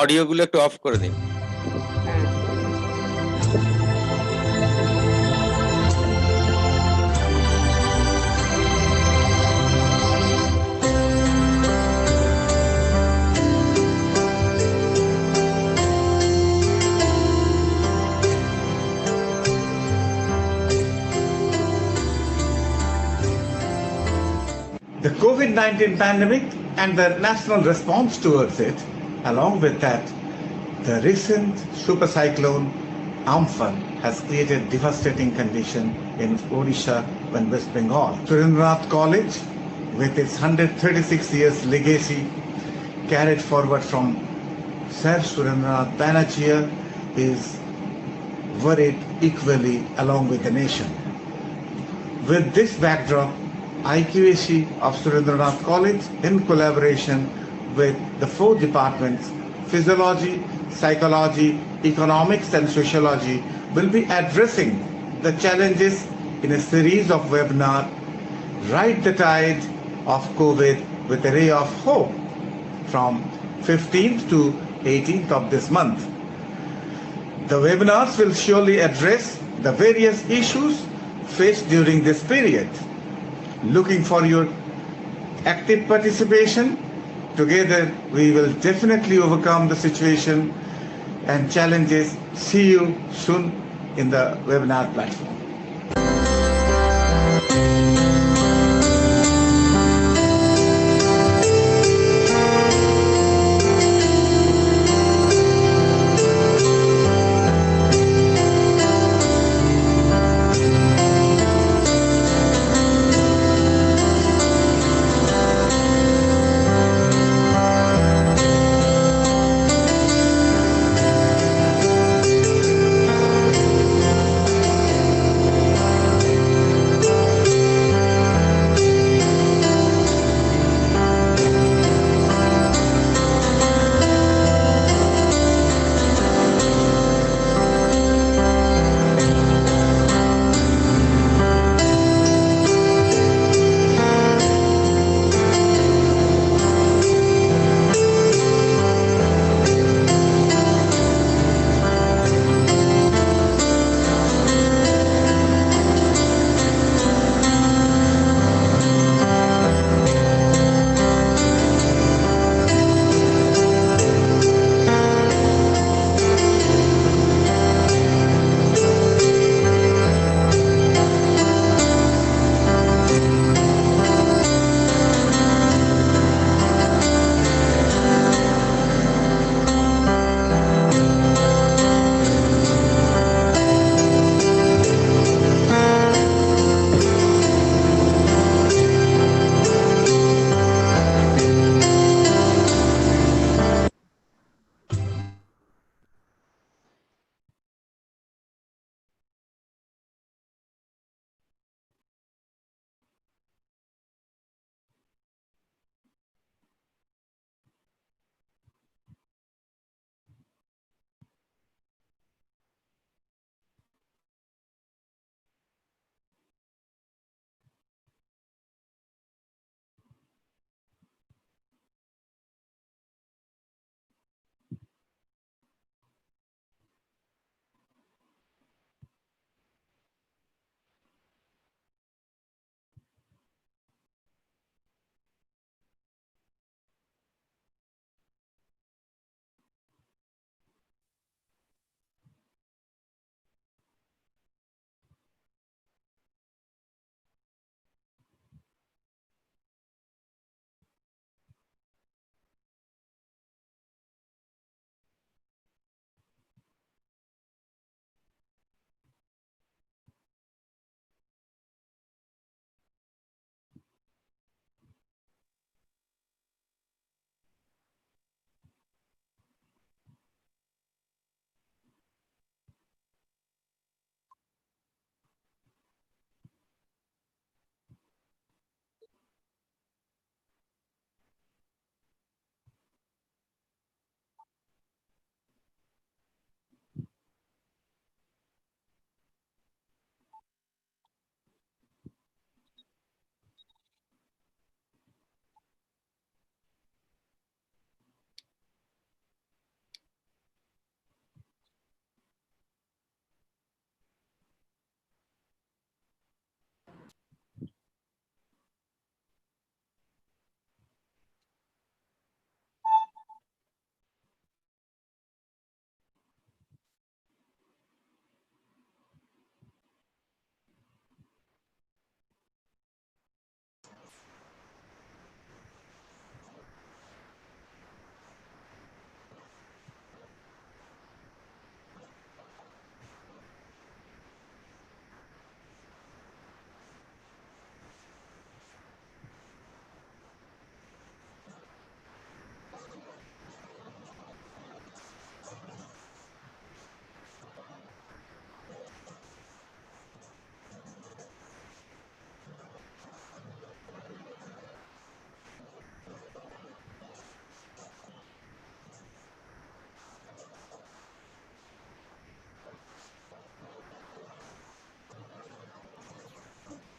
অডিওগুলো একটু অফ করে দিন। The COVID-19 pandemic and the national response towards it, along with that, the recent super cyclone Amphan has created devastating condition in Odisha and West Bengal. Surendranath College, with its 136 years legacy carried forward from Sir Surendranath Banerjee, is worried equally along with the nation. With this backdrop, IQAC of Surendranath College, in collaboration with the 4 departments, Physiology, Psychology, Economics and Sociology, will be addressing the challenges in a series of webinars, Ride the Tide of COVID with a Ray of Hope, from 15th to 18th of this month. The webinars will surely address the various issues faced during this period. Looking for your active participation. Together we will definitely overcome the situation and challenges. See you soon in the webinar platform.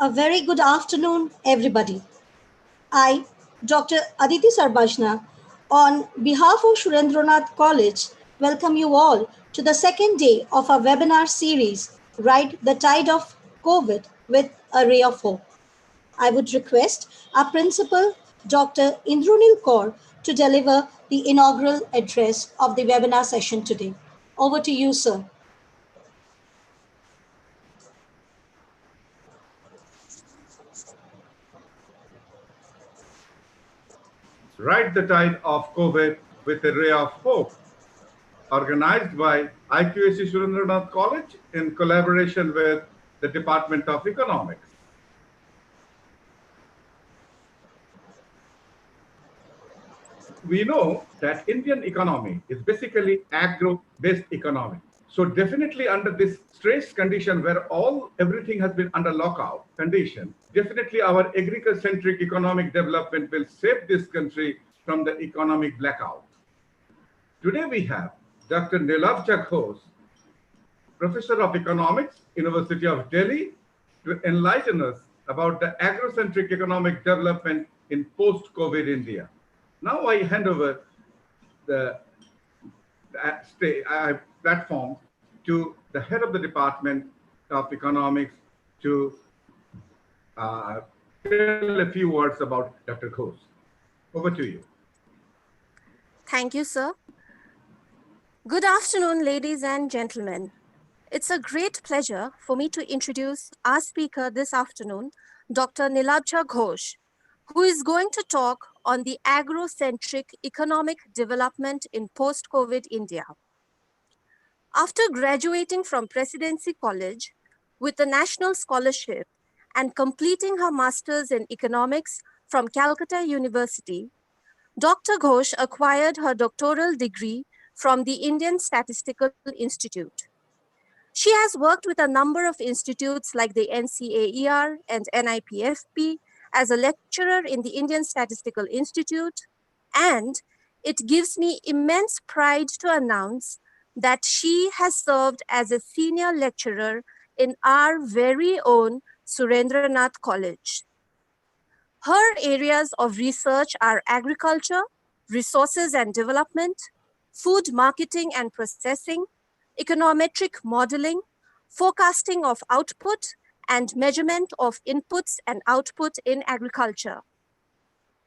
A very good afternoon, everybody. I, Dr. Aditi Sarbajna, on behalf of Surendranath College, welcome you all to the second day of our webinar series, Ride the Tide of COVID with a Ray of Hope. I would request our principal, Dr. Indranil Kaur, to deliver the inaugural address of the webinar session today. Over to you, sir. Ride the Tide of COVID with a Ray of Hope, organized by IQAC Surendranath College in collaboration with the Department of Economics. We know that Indian economy is basically agro-based economy. So definitely under this stress condition where everything has been under lockout condition, definitely our agriculture-centric economic development will save this country from the economic blackout. Today we have Dr. Nilabja Ghosh, Professor of Economics, University of Delhi, to enlighten us about the agro-centric economic development in post-COVID India. Now I hand over the platform to the head of the Department of Economics to tell a few words about Dr. Ghosh. Over to you. Thank you, sir. Good afternoon, ladies and gentlemen. It's a great pleasure for me to introduce our speaker this afternoon, Dr. Nilabja Ghosh, who is going to talk on the agro-centric economic development in post-COVID India. After graduating from Presidency College with a national scholarship and completing her master's in economics from Calcutta University, Dr. Ghosh acquired her doctoral degree from the Indian Statistical Institute. She has worked with a number of institutes like the NCAER and NIPFP as a lecturer in the Indian Statistical Institute, and it gives me immense pride to announce that she has served as a senior lecturer in our very own Surendranath College. Her areas of research are agriculture, resources and development, food marketing and processing, econometric modeling, forecasting of output, and measurement of inputs and output in agriculture.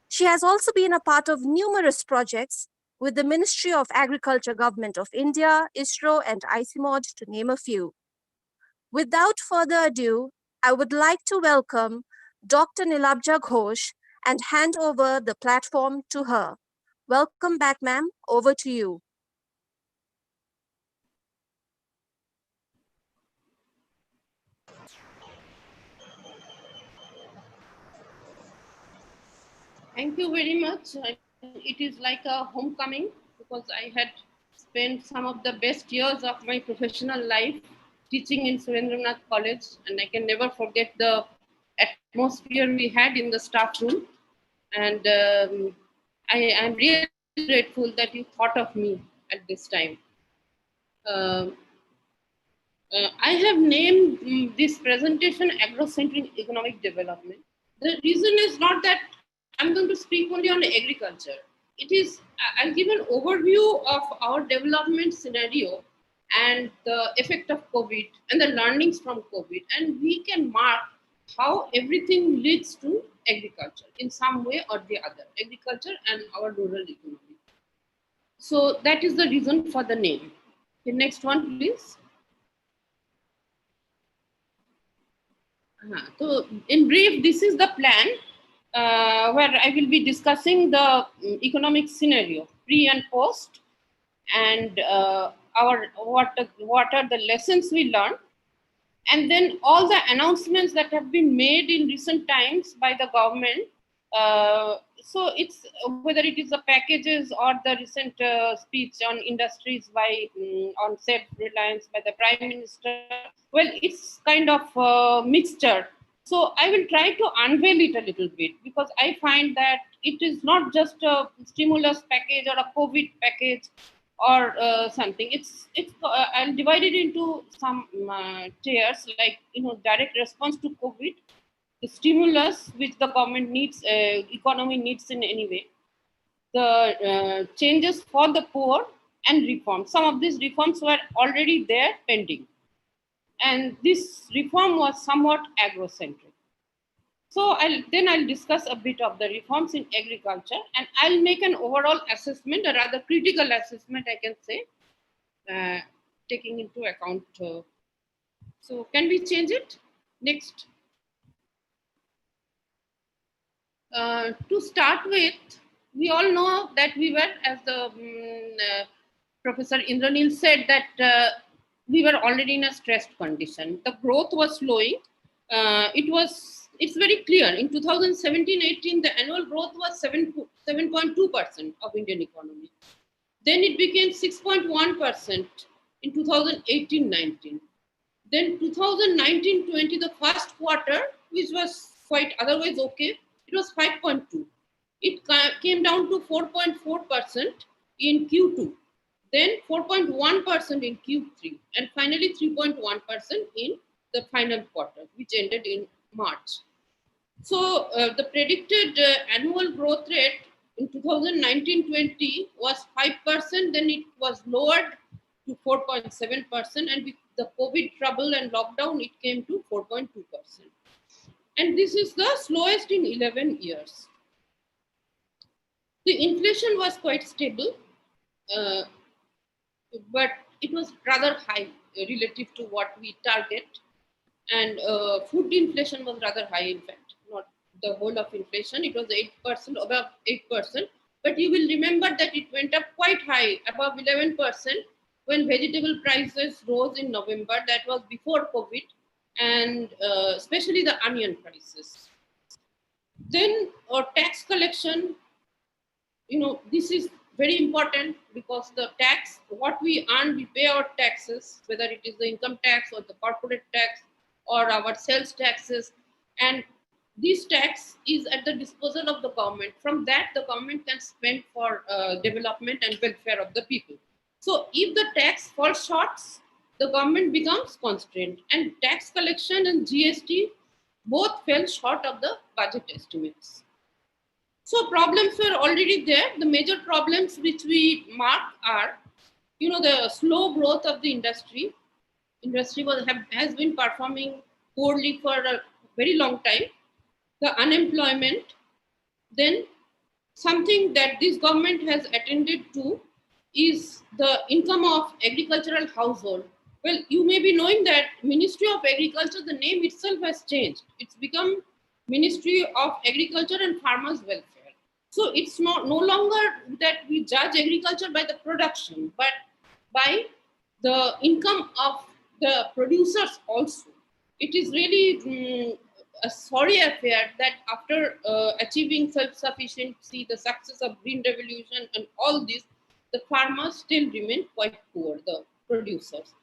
She has also been a part of numerous projects with the Ministry of Agriculture Government of India, ISRO, and ICIMOD, to name a few. Without further ado, I would like to welcome Dr. Nilabja Ghosh and hand over the platform to her. Welcome back, ma'am. Over to you. Thank you very much. It is like a homecoming because I had spent some of the best years of my professional life teaching in Surendranath College, and I can never forget the atmosphere we had in the staff room. And I am really grateful that you thought of me at this time. I have named this presentation Agro-Centric Economic Development. The reason is not that I'm going to speak only on agriculture. It is, I'll give an overview of our development scenario and the effect of COVID and the learnings from COVID. And we can mark how everything leads to agriculture in some way or the other, agriculture and our rural economy. So that is the reason for the name. The next one, please. So in brief, this is the plan where I will be discussing the economic scenario, pre and post, and what are the lessons we learned, and then all the announcements that have been made in recent times by the government. So it's whether it is the packages or the recent speech on industries by on self-reliance by the Prime Minister. Well, it's kind of mixture. So I will try to unveil it a little bit because I find that it is not just a stimulus package or a COVID package or something. I'll divide it into some tiers, like direct response to COVID, the stimulus which the government needs, economy needs in any way, the changes for the poor, and reforms. Some of these reforms were already there pending. And this reform was somewhat agrocentric. So I'll discuss a bit of the reforms in agriculture, and I'll make an overall assessment, a rather critical assessment, I can say, taking into account. So can we change it? Next. To start with, we all know that we were, as the Professor Indranil said, that we were already in a stressed condition. The growth was slowing. It's very clear. In 2017-18, the annual growth was 7.2% of Indian economy. Then it became 6.1% in 2018-19. Then 2019-20, the first quarter, which was quite otherwise okay, it was 5.2. It came down to 4.4% in Q2, then 4.1% in Q3, and finally 3.1% in the final quarter, which ended in March. So the predicted annual growth rate in 2019-20 was 5%, then it was lowered to 4.7%, and with the COVID trouble and lockdown, it came to 4.2%. And this is the slowest in 11 years. The inflation was quite stable, but it was rather high relative to what we target. And food inflation was rather high, in fact, not the whole of inflation. It was 8%, above 8%. But you will remember that it went up quite high, above 11%, when vegetable prices rose in November. That was before COVID, and especially the onion prices. Then tax collection, this is very important, because the tax, what we earn, we pay our taxes, whether it is the income tax or the corporate tax or our sales taxes. And this tax is at the disposal of the government. From that, the government can spend for development and welfare of the people. So if the tax falls short, the government becomes constrained, and tax collection and GST both fell short of the budget estimates. So problems were already there. The major problems which we mark are, the slow growth of the industry. Industry has been performing poorly for a very long time. The unemployment. Then something that this government has attended to is the income of agricultural household. Well, you may be knowing that Ministry of Agriculture, the name itself has changed. It's become Ministry of Agriculture and Farmers Welfare. So it's no longer that we judge agriculture by the production, but by the income of the producers also. It is really a sorry affair that after achieving self-sufficiency, the success of Green Revolution and all this, the farmers still remain quite poor, the producers.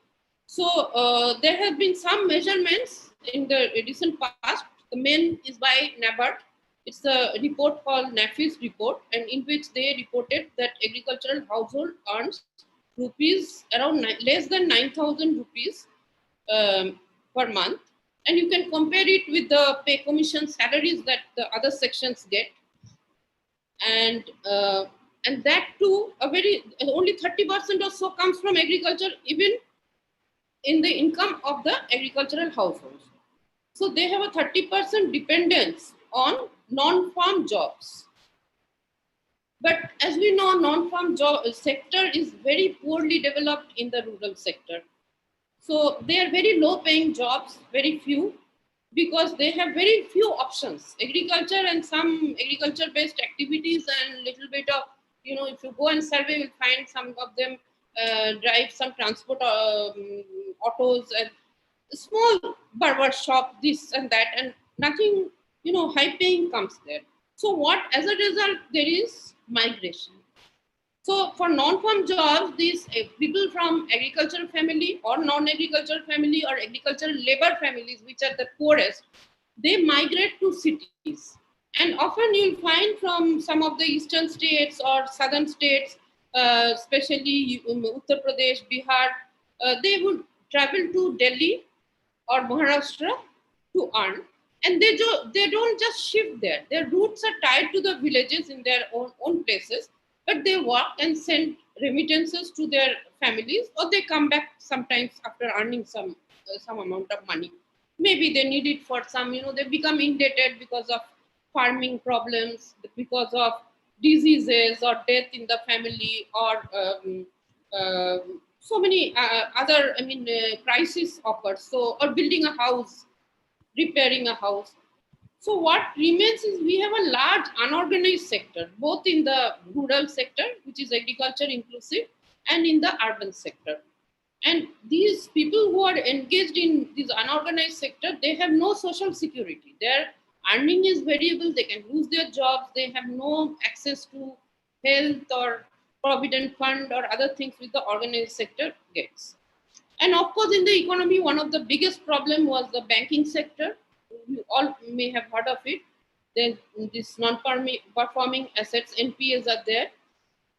So there have been some measurements in the recent past. The main is by NABARD. It's a report called NAFIS report, and in which they reported that agricultural household earns around less than 9,000 rupees per month. And you can compare it with the pay commission salaries that the other sections get. And that too, only 30% or so comes from agriculture, even in the income of the agricultural households. So they have a 30% dependence on non-farm jobs. But as we know, non-farm job sector is very poorly developed in the rural sector. So they are very low-paying jobs, very few, because they have very few options. Agriculture and some agriculture-based activities and little bit of, if you go and survey, you'll find some of them drive some transport autos and small barber shop, this and that, and nothing, high-paying comes there. So as a result, there is migration. So for non-farm jobs, these people from agricultural family or non-agricultural family or agricultural labor families, which are the poorest, they migrate to cities. And often you'll find from some of the eastern states or southern states, especially Uttar Pradesh, Bihar, they would travel to Delhi or Maharashtra to earn. And they don't just shift there. Their roots are tied to the villages in their own places, but they work and send remittances to their families, or they come back sometimes after earning some amount of money. Maybe they need it for some, they become indebted because of farming problems, because of diseases or death in the family, or so many other, crisis occurs. So, or building a house, repairing a house. So what remains is we have a large unorganized sector, both in the rural sector, which is agriculture inclusive, and in the urban sector. And these people who are engaged in this unorganized sector, they have no social security. Their earning is variable. They can lose their jobs. They have no access to health or provident fund or other things which the organized sector gets. And of course, in the economy, one of the biggest problem was the banking sector. You all may have heard of it. Then this non-performing assets, NPAs, are there.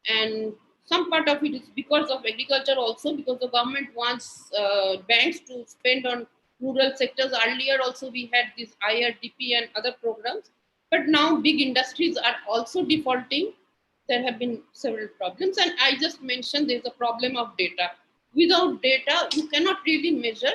And some part of it is because of agriculture also, because the government wants banks to spend on rural sectors. Earlier also we had this IRDP and other programs. But now big industries are also defaulting. There have been several problems. And I just mentioned there's a problem of data. Without data, you cannot really measure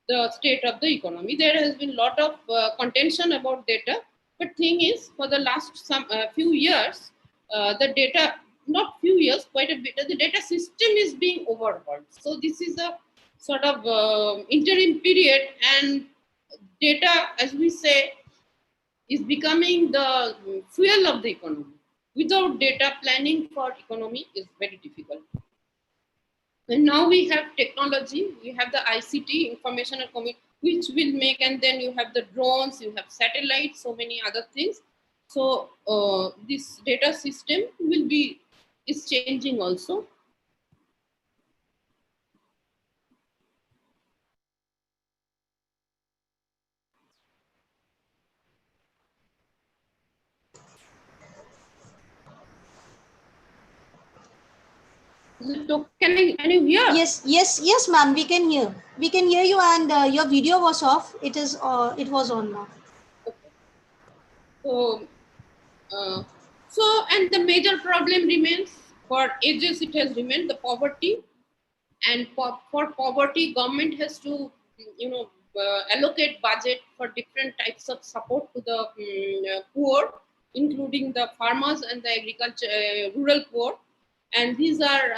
the state of the economy. There has been a lot of contention about data, but thing is, for the last few years, the data, not few years, quite a bit, the data system is being overhauled. So this is a sort of interim period, and data, as we say, is becoming the fuel of the economy. Without data, planning for economy is very difficult. And now we have technology, we have the ICT, information and communication, which will make, and then you have the drones, you have satellites, so many other things. So this data system is changing also. Can you hear? Yes, ma'am. We can hear. We can hear you, and your video was off. It was on now. Okay. So, and the major problem remains, for ages it has remained, the poverty. And for poverty, government has to, allocate budget for different types of support to the poor, including the farmers and the agriculture, rural poor. And these are,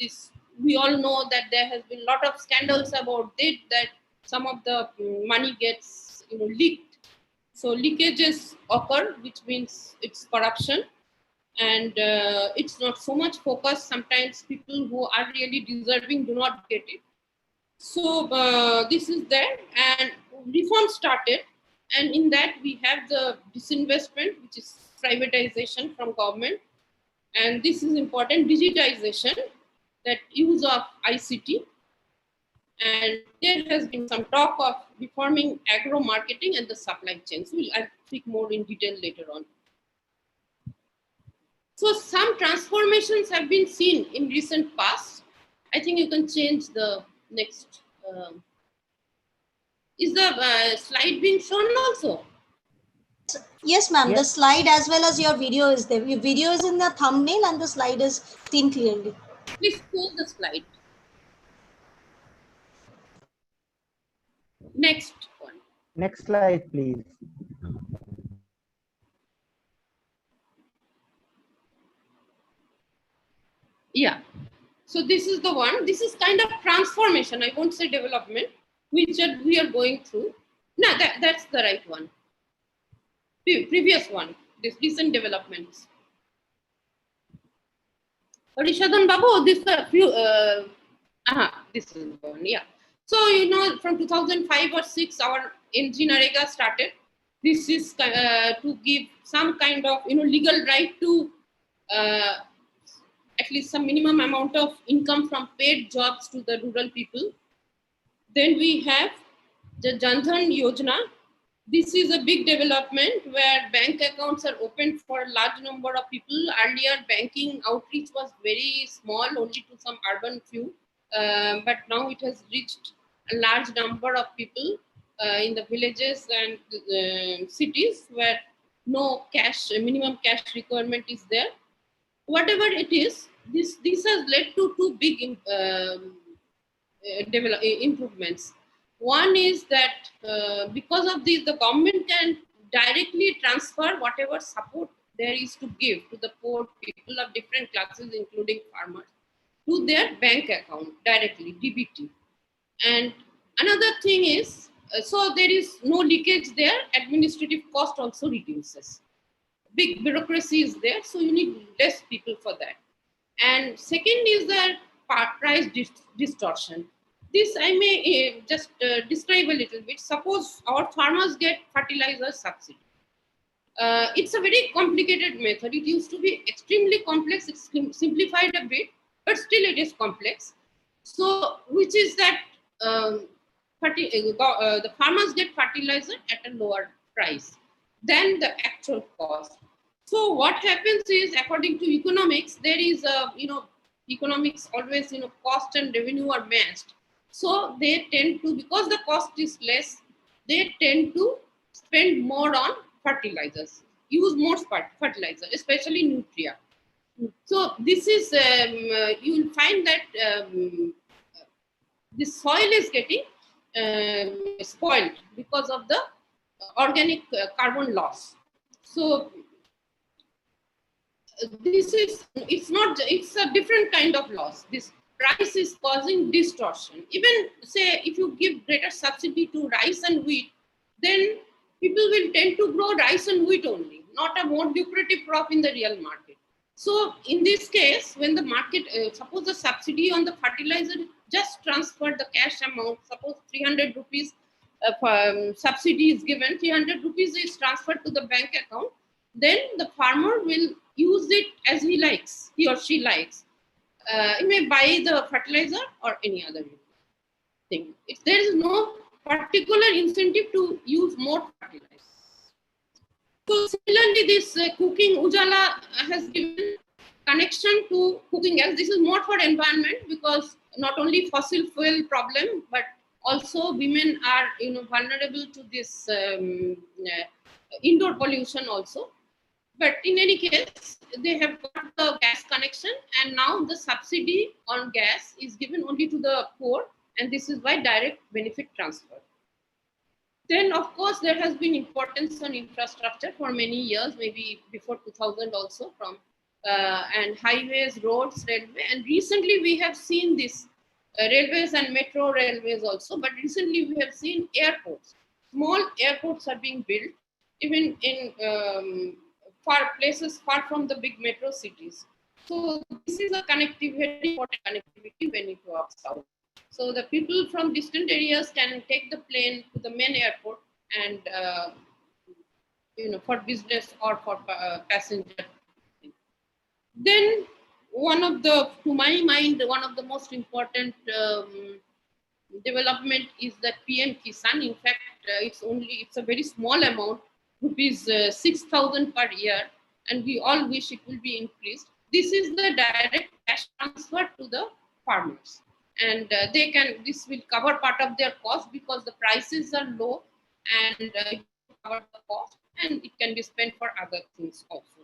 this, we all know that there has been a lot of scandals about it, that some of the money gets, leaked. So leakages occur, which means it's corruption. And it's not so much focused. Sometimes people who are really deserving do not get it. So this is there, and reform started, and in that we have the disinvestment, which is privatization from government, and this is important, digitization, that use of ICT, and there has been some talk of reforming agro marketing and the supply chains. I'll speak more in detail later on. So some transformations have been seen in recent past. I think you can change the next. Is the slide being shown also? Yes, ma'am. Yes. The slide as well as your video is there. Your video is in the thumbnail and the slide is seen clearly. Please pull the slide. Next one. Next slide, please. Yeah. So this is the one. This is kind of transformation. I won't say development, which we are going through. No, that's the right one. Previous one. This recent developments. Rishadan Babu, this few. This is the one. Yeah. So from 2005 or 6, our NG-Narega started. This is to give some kind of legal right to at least some minimum amount of income from paid jobs to the rural people. Then we have the Jan Dhan Yojana. This is a big development where bank accounts are opened for a large number of people. Earlier, banking outreach was very small, only to some urban few. But now it has reached a large number of people. in the villages and cities where no cash, minimum cash requirement is there. Whatever it is, this has led to two big improvements. One is that because of this, the government can directly transfer whatever support there is to give to the poor people of different classes, including farmers, to their bank account directly, DBT. And another thing is, so there is no leakage there, administrative cost also reduces. Big bureaucracy is there, so you need less people for that. And second is the price distortion. This I may just describe a little bit. Suppose our farmers get fertilizer subsidy. It's a very complicated method. It used to be extremely complex. It's simplified a bit, but still it is complex. So, which is that the farmers get fertilizer at a lower price than the actual cost. So what happens is, according to economics, there is a, economics always, cost and revenue are matched. So they tend to, because the cost is less, they tend to spend more on fertilizers, use more fertilizer, especially nutria. So this is, you will find that the soil is getting spoiled because of the organic carbon loss. So it's a different kind of loss. This price is causing distortion. Even say if you give greater subsidy to rice and wheat, then people will tend to grow rice and wheat only, not a more lucrative crop in the real market. So in this case, when the market, suppose the subsidy on the fertilizer just transferred the cash amount, suppose 300 rupees subsidy is given, 300 rupees is transferred to the bank account, then the farmer will use it as he likes, he or she likes. He may buy the fertilizer or any other thing. If there is no particular incentive to use more fertilizer. So similarly, this cooking Ujala has given connection to cooking gas. This is more for environment, because not only fossil fuel problem, but also women are vulnerable to this indoor pollution also. But in any case, they have got the gas connection, and now the subsidy on gas is given only to the poor, and this is why direct benefit transfer. Then, of course, there has been importance on infrastructure for many years, maybe before 2000 also, from and highways, roads, railway, and recently we have seen this railways and metro railways also, but recently we have seen airports. Small airports are being built, even in far places far from the big metro cities. So this is a connectivity, very important connectivity when you go south. So the people from distant areas can take the plane to the main airport and for business or for passenger. Then to my mind, one of the most important development is that PM Kisan. In fact, it's a very small amount, rupees 6,000 per year, and we all wish it will be increased. This is the direct cash transfer to the farmers, and this will cover part of their cost because the prices are low, and it will cover the cost, and it can be spent for other things also.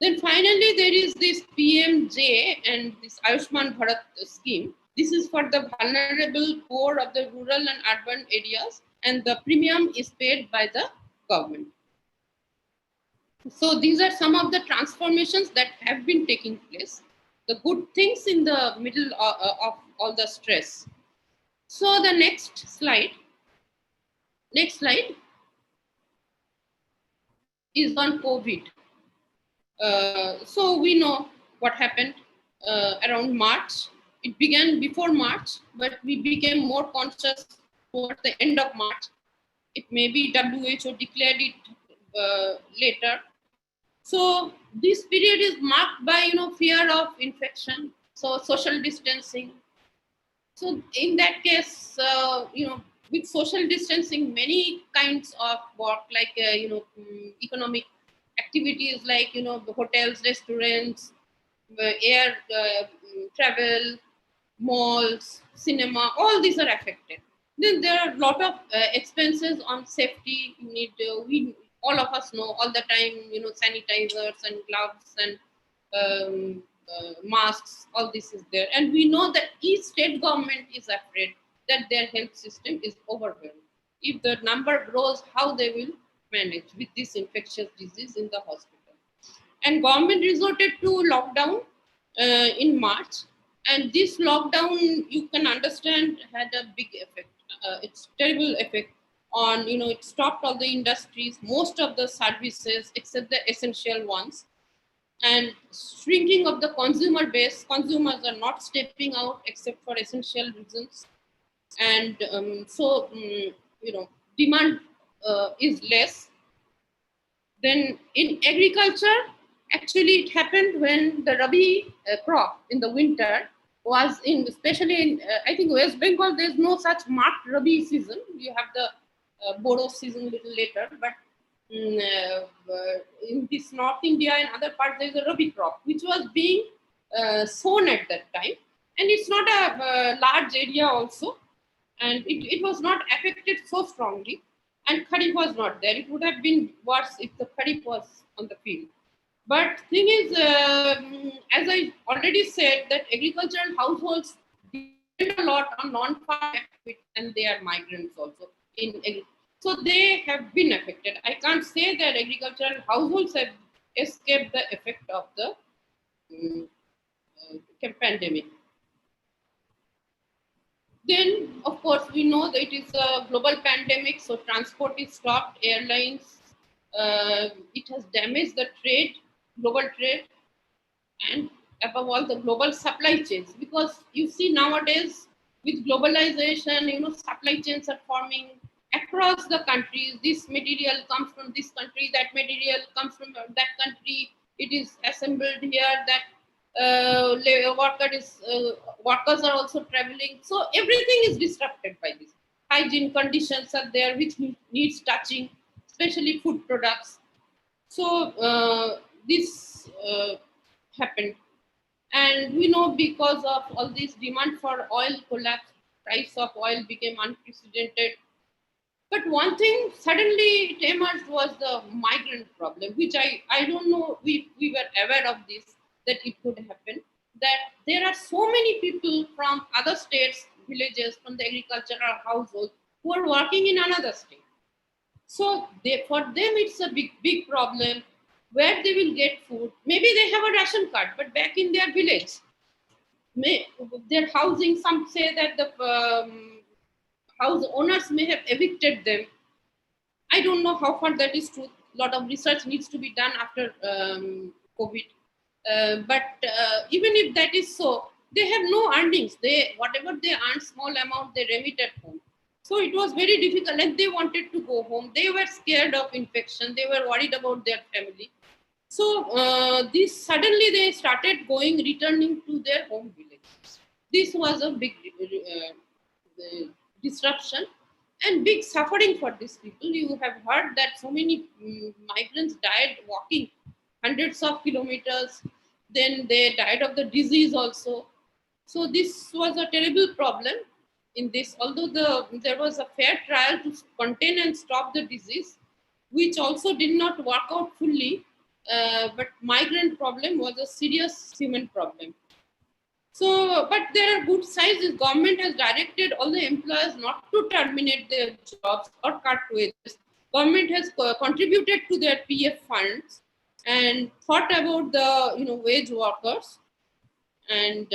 Then finally, there is this PMJ and this Ayushman Bharat scheme. This is for the vulnerable poor of the rural and urban areas, and the premium is paid by the government. So these are some of the transformations that have been taking place, the good things in the middle of all the stress. So the next slide is on COVID. So we know what happened around March. It began before March, but we became more conscious towards the end of March. It may be WHO declared it later. So this period is marked by fear of infection, so social distancing. So in that case, with social distancing, many kinds of work like economic activities like the hotels, restaurants, air travel, malls, cinema, all these are affected. Then there are a lot of expenses on safety. You need we all of us know all the time, sanitizers and gloves and masks. All this is there, and we know that each state government is afraid that their health system is overwhelmed. If the number grows, how they will manage with this infectious disease in the hospital? And government resorted to lockdown in March, and this lockdown, you can understand, had a big effect. It's terrible effect on, it stopped all the industries, most of the services except the essential ones, and shrinking of the consumer base. Consumers are not stepping out except for essential reasons, and demand is less. Then in agriculture, actually it happened when the Rabi crop in the winter was in, especially in, I think West Bengal, there's no such marked Rabi season. You have the Bodo season a little later, but in this North India and other parts, there's a Rabi crop, which was being sown at that time. And it's not a large area also. And it was not affected so strongly. And Kharif was not there. It would have been worse if the Kharif was on the field. But thing is, as I already said, that agricultural households depend a lot on non-farm activity, and they are migrants also. So they have been affected. I can't say that agricultural households have escaped the effect of the pandemic. Then, of course, we know that it is a global pandemic, so transport is stopped, airlines, it has damaged the trade, global trade, and above all, the global supply chains. Because you see nowadays, with globalization, supply chains are forming across the countries. This material comes from this country, that material comes from that country, it is assembled here, that workers are also traveling. So everything is disrupted by this. Hygiene conditions are there, which needs touching, especially food products. So this happened. And we know because of all this demand for oil collapse, price of oil became unprecedented. But one thing suddenly it emerged was the migrant problem, which I don't know, we were aware of this, that it could happen, that there are so many people from other states, villages, from the agricultural household who are working in another state. So for them, it's a big problem where they will get food. Maybe they have a ration card, but back in their village, their housing, some say that the house owners may have evicted them. I don't know how far that is true. A lot of research needs to be done after COVID. But even if that is so, they have no earnings. Whatever they earn, small amount, they remit at home. So it was very difficult, and they wanted to go home. They were scared of infection. They were worried about their family. So this suddenly they started returning to their home village. This was a big disruption and big suffering for these people. You have heard that so many migrants died walking hundreds of kilometers. Then they died of the disease also. So this was a terrible problem in this. Although there was a fair trial to contain and stop the disease, which also did not work out fully. But migrant problem was a serious human problem. So, but there are good signs. Government has directed all the employers not to terminate their jobs or cut wages. Government has contributed to their PF funds and thought about the wage workers and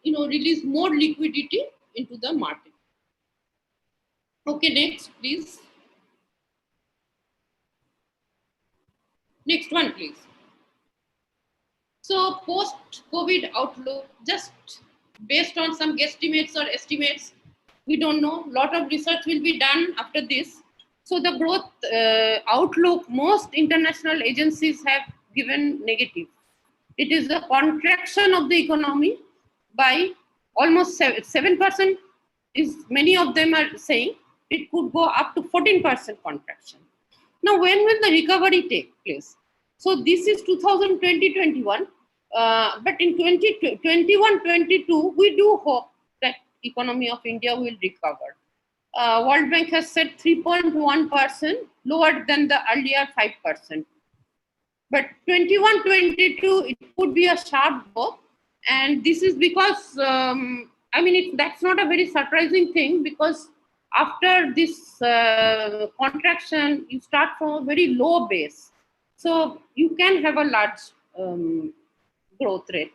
release more liquidity into the market. Okay, next, please. Next one, please. So post-COVID outlook, just based on some guesstimates or estimates, we don't know. A lot of research will be done after this. So the growth outlook, most international agencies have given negative. It is a contraction of the economy by almost 7%. Many of them are saying it could go up to 14% contraction. Now, when will the recovery take place? So this is 2020-21, but in 2021-22, we do hope that economy of India will recover. World Bank has said 3.1%, lower than the earlier 5%. But 21-22, it could be a sharp growth. And this is because, that's not a very surprising thing, because after this contraction, you start from a very low base. So you can have a large growth rate.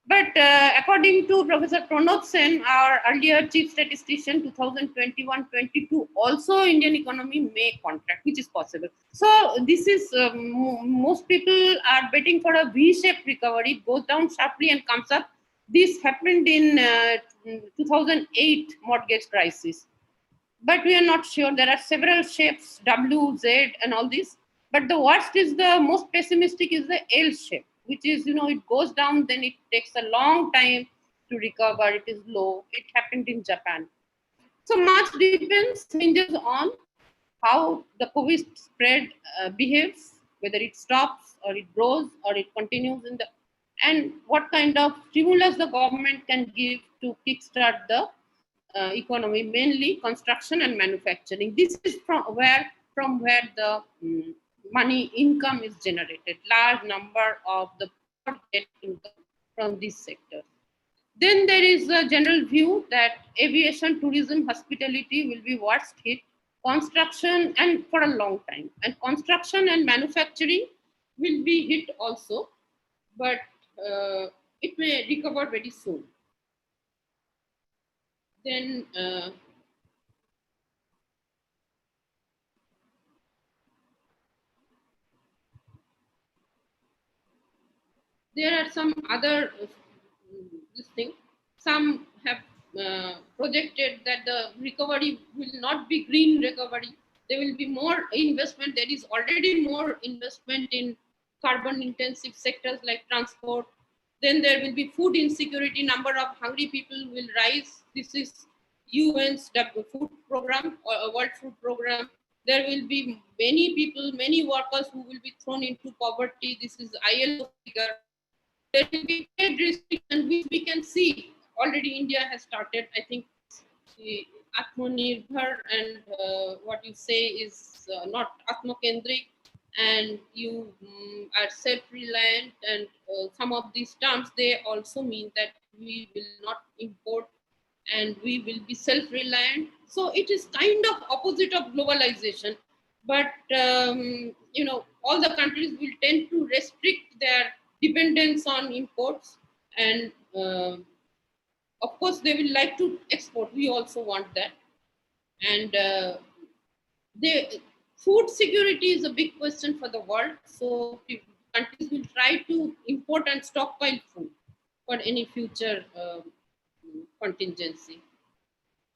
But according to Professor Pranab Sen, our earlier chief statistician, 2021-22, also Indian economy may contract, which is possible. So this is, most people are betting for a V-shaped recovery, it goes down sharply and comes up. This happened in 2008 mortgage crisis. But we are not sure. There are several shapes, W, Z, and all this. But the worst is, the most pessimistic is the L shape, which is, it goes down, then it takes a long time to recover. It is low. It happened in Japan. So much hinges on how the COVID spread behaves, whether it stops or it grows or it continues and what kind of stimulus the government can give to kickstart the economy, mainly construction and manufacturing. This is from where the money income is generated. Large number of the poor get income from this sector. Then there is a general view that aviation, tourism, hospitality will be worst hit. Construction, and for a long time. And construction and manufacturing will be hit also, but it may recover very soon. Then there are some other this thing. Some have projected that the recovery will not be green recovery. There will be more investment. There is already more investment in carbon intensive sectors like transport. Then there will be food insecurity. Number of hungry people will rise. This is UN's food program or World Food Program. There will be many people, many workers who will be thrown into poverty. This is ILO figure. There will be trade restrictions, which we can see. Already India has started, I think, Atmanirbhar, and what you say is not Atmakendrik, and you are self-reliant, and some of these terms, they also mean that we will not import and we will be self-reliant. So it is kind of opposite of globalization. But, all the countries will tend to restrict their dependence on imports, and of course they will like to export. We also want that. And the food security is a big question for the world. So countries will try to import and stockpile food for any future contingency.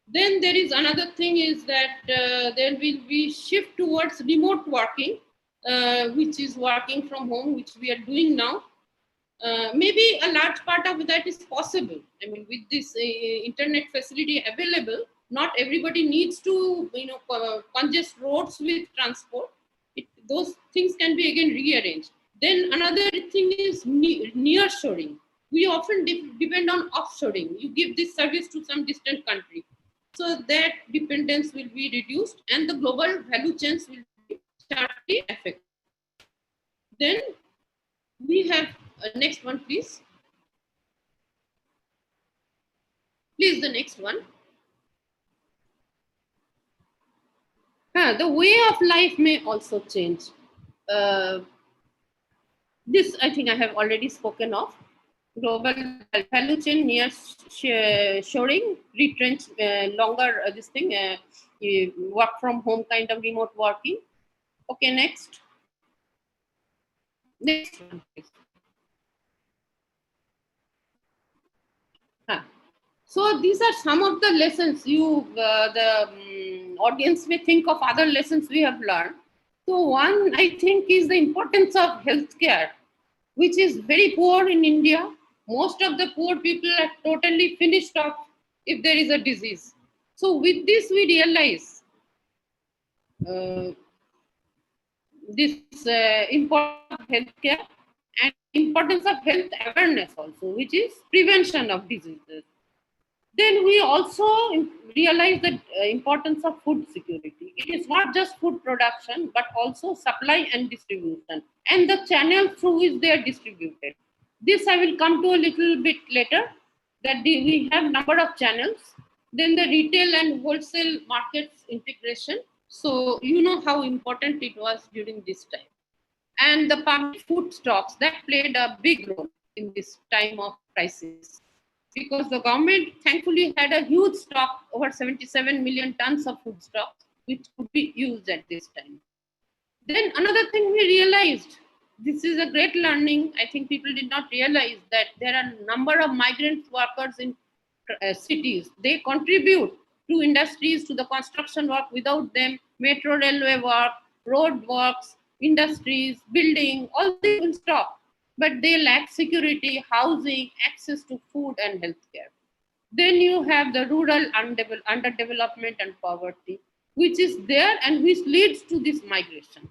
Then there is another thing is that there will be shift towards remote working, which is working from home, which we are doing now. Maybe a large part of that is possible. I mean, with this internet facility available, not everybody needs to, congest roads with transport. Those things can be again rearranged. Then another thing is nearshoring. We often depend on offshoring. You give this service to some distant country. So that dependence will be reduced and the global value chains will be sharply affected. Then we have next one, please. Please, the next one. The way of life may also change. This, I think I have already spoken of. Global value chain, near shoring, retrench, longer this thing, work from home kind of remote working. Okay, next. Next one, please. So these are some of the lessons the audience may think of other lessons we have learned. So one, I think, is the importance of healthcare, which is very poor in India. Most of the poor people are totally finished off if there is a disease. So with this, we realize this importance of healthcare and importance of health awareness also, which is prevention of diseases. Then we also realize the importance of food security. It is not just food production, but also supply and distribution, and the channel through which they are distributed. This I will come to a little bit later, that we have number of channels, then the retail and wholesale markets integration. So you know how important it was during this time. And the public food stocks, that played a big role in this time of crisis, because the government thankfully had a huge stock, over 77 million tons of food stocks, which could be used at this time. Then another thing we realized, this is a great learning. I think people did not realize that there are a number of migrant workers in cities. They contribute to industries, to the construction work. Without them, metro railway work, road works, industries, building, all they will stop. But they lack security, housing, access to food and healthcare. Then you have the rural underdevelopment and poverty, which is there and which leads to this migration.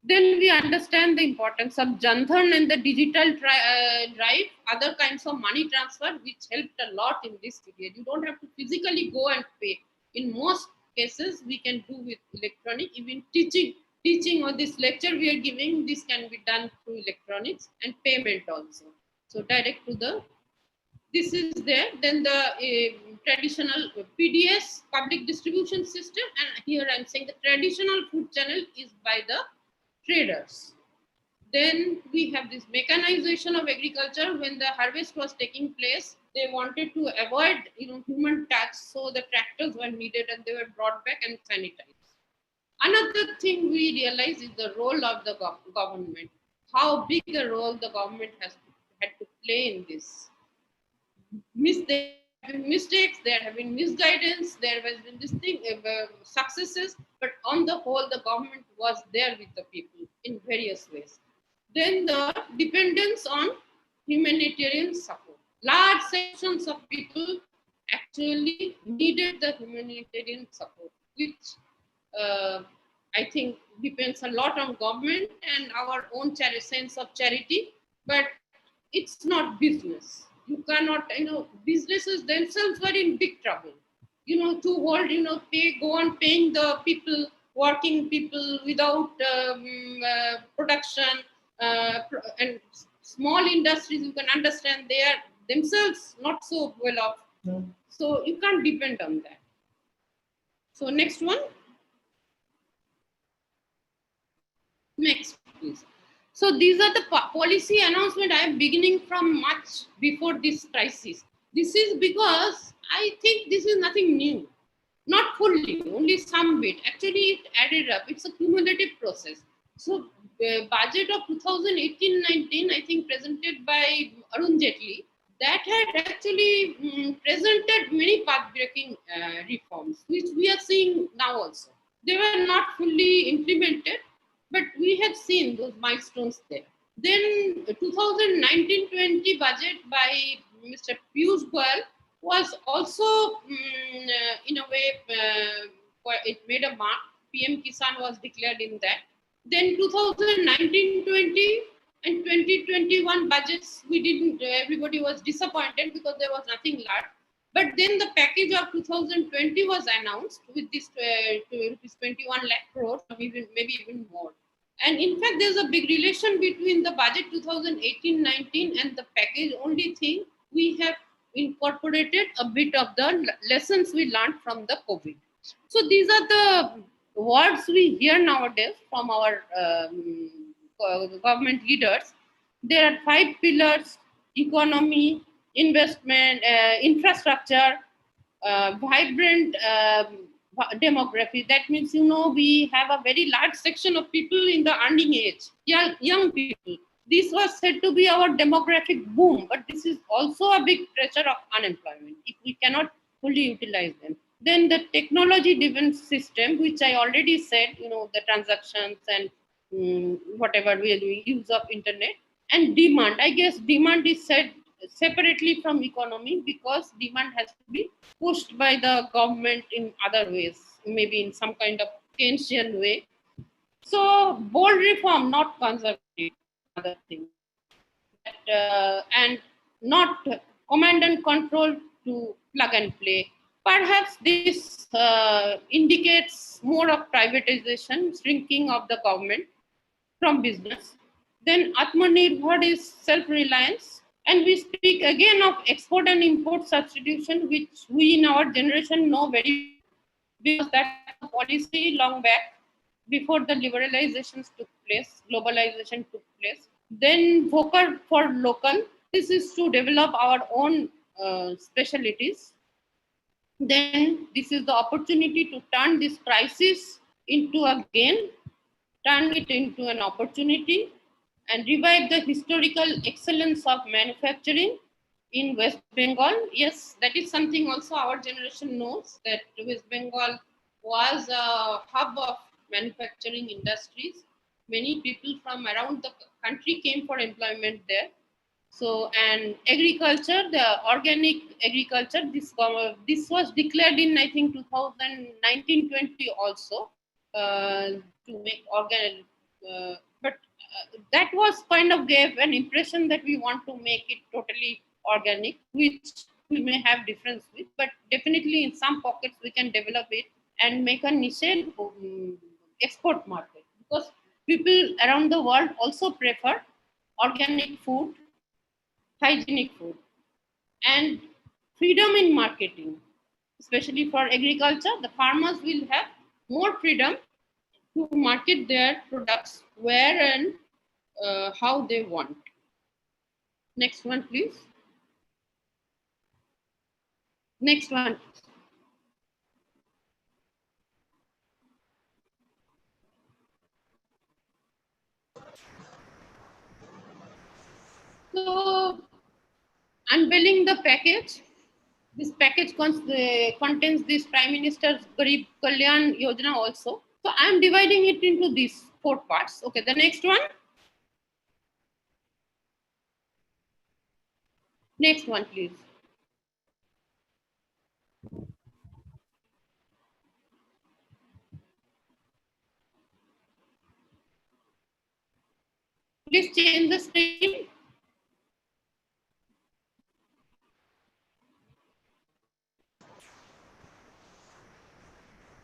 Then we understand the importance of Jandhan and the digital drive, other kinds of money transfer, which helped a lot in this period. You don't have to physically go and pay. In most cases, we can do with electronic. Even teaching or this lecture we are giving, this can be done through electronics, and payment also. So direct to the, this is there. Then the traditional PDS, public distribution system, and here I'm saying the traditional food channel is by the traders. Then we have this mechanization of agriculture. When the harvest was taking place, they wanted to avoid human touch, so the tractors were needed and they were brought back and sanitized. Another thing we realize is the role of the government, how big a role the government had to play in this. There have been mistakes, there have been misguidance, there has been this thing, successes, but on the whole, the government was there with the people in various ways. Then the dependence on humanitarian support. Large sections of people actually needed the humanitarian support, which I think depends a lot on government and our own sense of charity, but it's not business. You cannot, businesses themselves were in big trouble. To hold, go on paying the people, working people without production, and small industries, you can understand they are themselves not so well off. No. So you can't depend on that. So next one. Next, please. So these are the policy announcement I am beginning from much before this crisis. This is because I think this is nothing new. Not fully, only some bit. Actually, it added up. It's a cumulative process. So the budget of 2018-19, I think presented by Arun Jaitley, that had actually presented many path-breaking reforms, which we are seeing now also. They were not fully implemented, but we have seen those milestones there. Then 2019-20 budget by Mr. Piyush Goyal was also, in a way, it made a mark. PM Kisan was declared in that. Then 2019-20 and 2021 budgets, we didn't, everybody was disappointed because there was nothing large. But then the package of 2020 was announced with this 21 lakh crore, maybe even more. And in fact, there's a big relation between the budget 2018-19 and the package. Only thing, we have incorporated a bit of the lessons we learned from the COVID. So these are the words we hear nowadays from our government leaders. There are 5 pillars: economy, investment, infrastructure, vibrant demography. That means, we have a very large section of people in the earning age, young people. This was said to be our demographic boom, but this is also a big pressure of unemployment if we cannot fully utilize them. Then the technology-driven system, which I already said, the transactions and whatever we use of internet. And demand, I guess demand is said separately from economy, because demand has to be pushed by the government in other ways, maybe in some kind of Keynesian way. So bold reform, not conservative, other thing. And not command and control to plug and play. Perhaps this indicates more of privatization, shrinking of the government from business. Then Atmanirbhar is self-reliance. And we speak again of export and import substitution, which we in our generation know very well, because that's a policy long back before the liberalizations took place, globalization took place. Then vocal for local. This is to develop our own specialties. Then this is the opportunity to turn this crisis into a gain, turn it into an opportunity, and revive the historical excellence of manufacturing in West Bengal. Yes, that is something also our generation knows, that West Bengal was a hub of manufacturing industries. Many people from around the country came for employment there. So, and agriculture, the organic agriculture, this was declared in, I think, 2019-20 also, to make organic, but that was kind of gave an impression that we want to make it totally organic, which we may have difference with, but definitely in some pockets we can develop it and make a niche export market, because people around the world also prefer organic food, hygienic food, and freedom in marketing, especially for agriculture. The farmers will have more freedom to market their products where and how they want. Next one, please. Next one. So, unveiling the package. This package contains this Prime Minister's Garib Kalyan Yojana also. So, I am dividing it into these 4 parts. Okay, the next one. Next one, please. Please change the screen.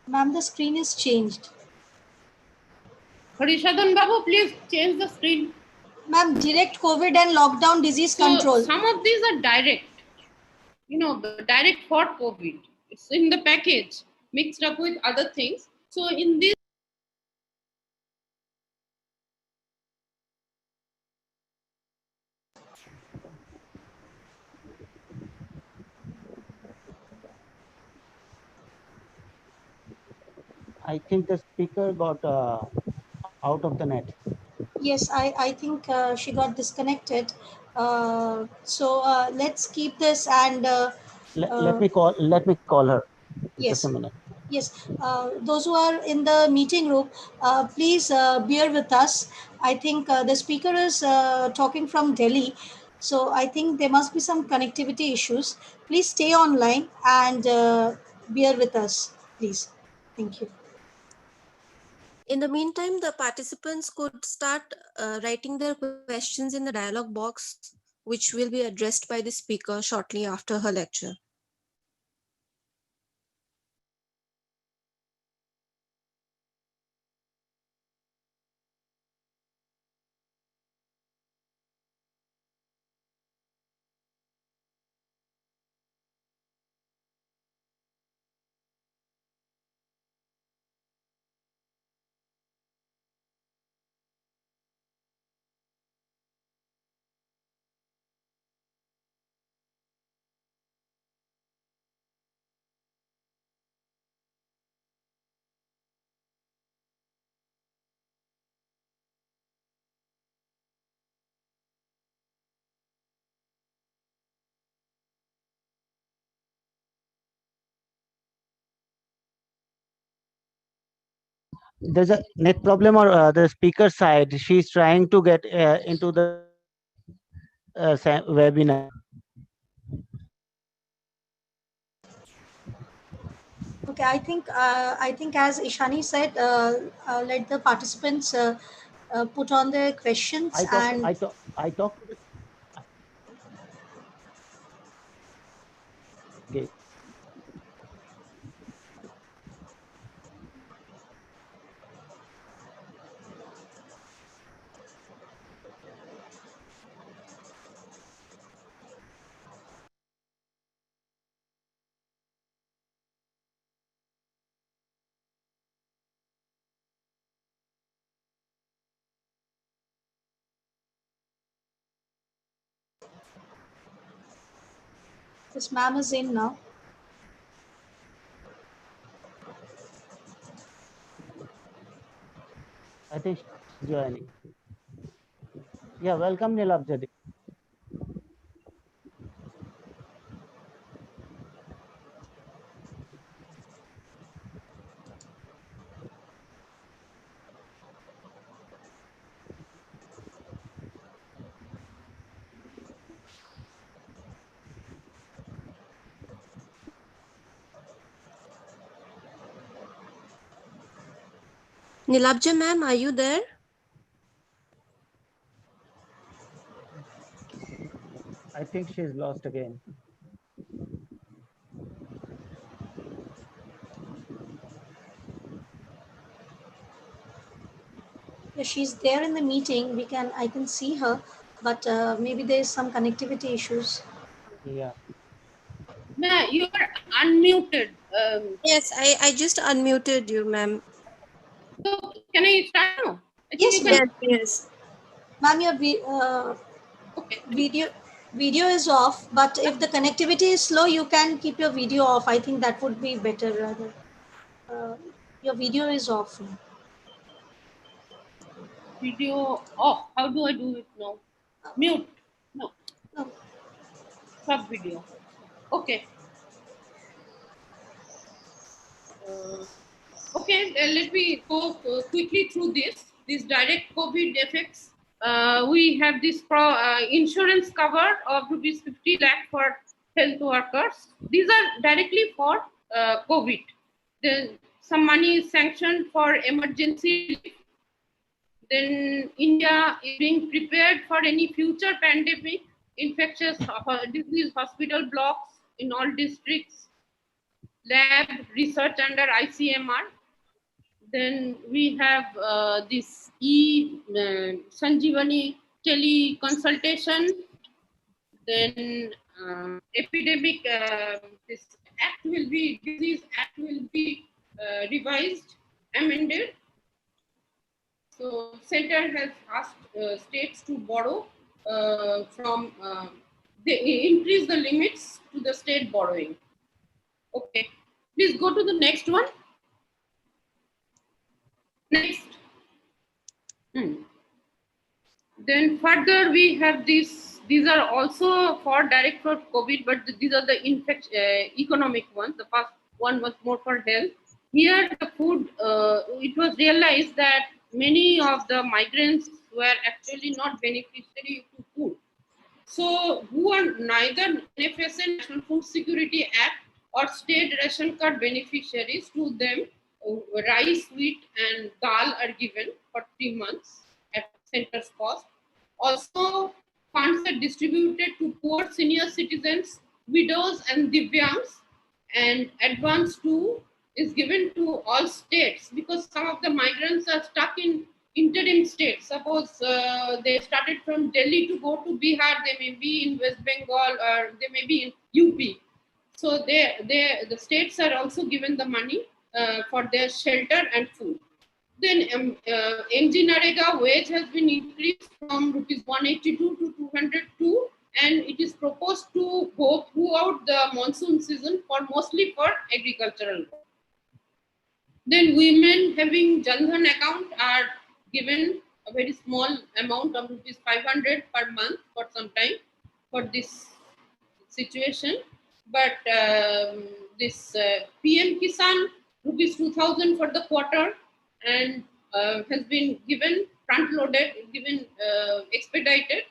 Ma'am, the screen is changed. Harishadan Babu, please change the screen. Ma'am, direct COVID and lockdown disease So control. some of these are direct, the direct for COVID. It's in the package mixed up with other things. So in this, I think the speaker got out of the net. Yes, I think she got disconnected. So let's keep this and Let me call her. Just yes. a minute. Yes, those who are in the meeting room, please bear with us. I think the speaker is talking from Delhi, so I think there must be some connectivity issues. Please stay online and bear with us, please. Thank you. In the meantime, the participants could start writing their questions in the dialog box, which will be addressed by the speaker shortly after her lecture. There's a net problem or the speaker side. She's trying to get into the webinar. Okay, I think as Ishani said, let the participants put on their questions I talked to the Okay. This ma'am is in now. I think she's joining. Yeah, welcome Nilabja. Nilabja ma'am, are you there? I think she's lost again. Yeah, she's there in the meeting. I can see her, but maybe there's some connectivity issues. Yeah. Ma'am, you are unmuted. Yes, I just unmuted you, ma'am. So can I start now? I think Yes, you can. Yes. ma'am, your Okay. video is off, but if the connectivity is slow, you can keep your video off. I think that would be better rather. Your video is off now. Video off. How do I do it now? Mute. No. No. Stop video. Okay. Uh, okay. Let me go quickly through this. These direct COVID effects. We have this insurance cover of rupees 50 lakh for health workers. These are directly for COVID. Then some money is sanctioned for emergency relief. Then India is being prepared for any future pandemic, infectious disease hospital blocks in all districts, lab research under ICMR. Then we have this Sanjeevani teleconsultation. Then epidemic, this disease act will be revised, amended. So center has asked states to borrow they increase the limits to the state borrowing. Okay, please go to the next one. Next. Then further we have these are also for direct for COVID, but these are the economic ones. The first one was more for health. Here the food, it was realized that many of the migrants were actually not beneficiary to food. So who are neither NFSA National Food Security Act or state ration card beneficiaries, to them rice, wheat and dal are given for 3 months at center's cost. Also, funds are distributed to poor senior citizens, widows and divyangs, and advance 2 is given to all states, because some of the migrants are stuck in interim states. Suppose they started from Delhi to go to Bihar, they may be in West Bengal or they may be in UP. So the states are also given the money for their shelter and food. Then MG Narega wage has been increased from rupees 182 to 202, and it is proposed to go throughout the monsoon season for mostly for agricultural. Then women having Jan Dhan account are given a very small amount of rupees 500 per month for some time for this situation. But this PM Kisan rupees 2000 for the quarter, and has been given front loaded, given expedited,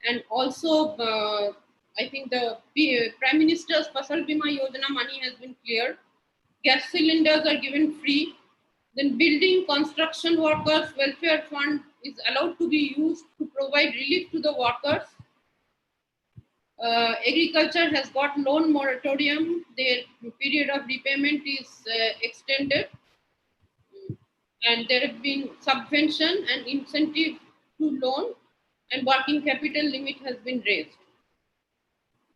and also I think the Prime Minister's Fasal Bima Yojana money has been cleared. Gas cylinders are given free. Then building construction workers welfare fund is allowed to be used to provide relief to the workers. Agriculture has got loan moratorium. Their period of repayment is extended, and there have been subvention and incentive to loan, and working capital limit has been raised.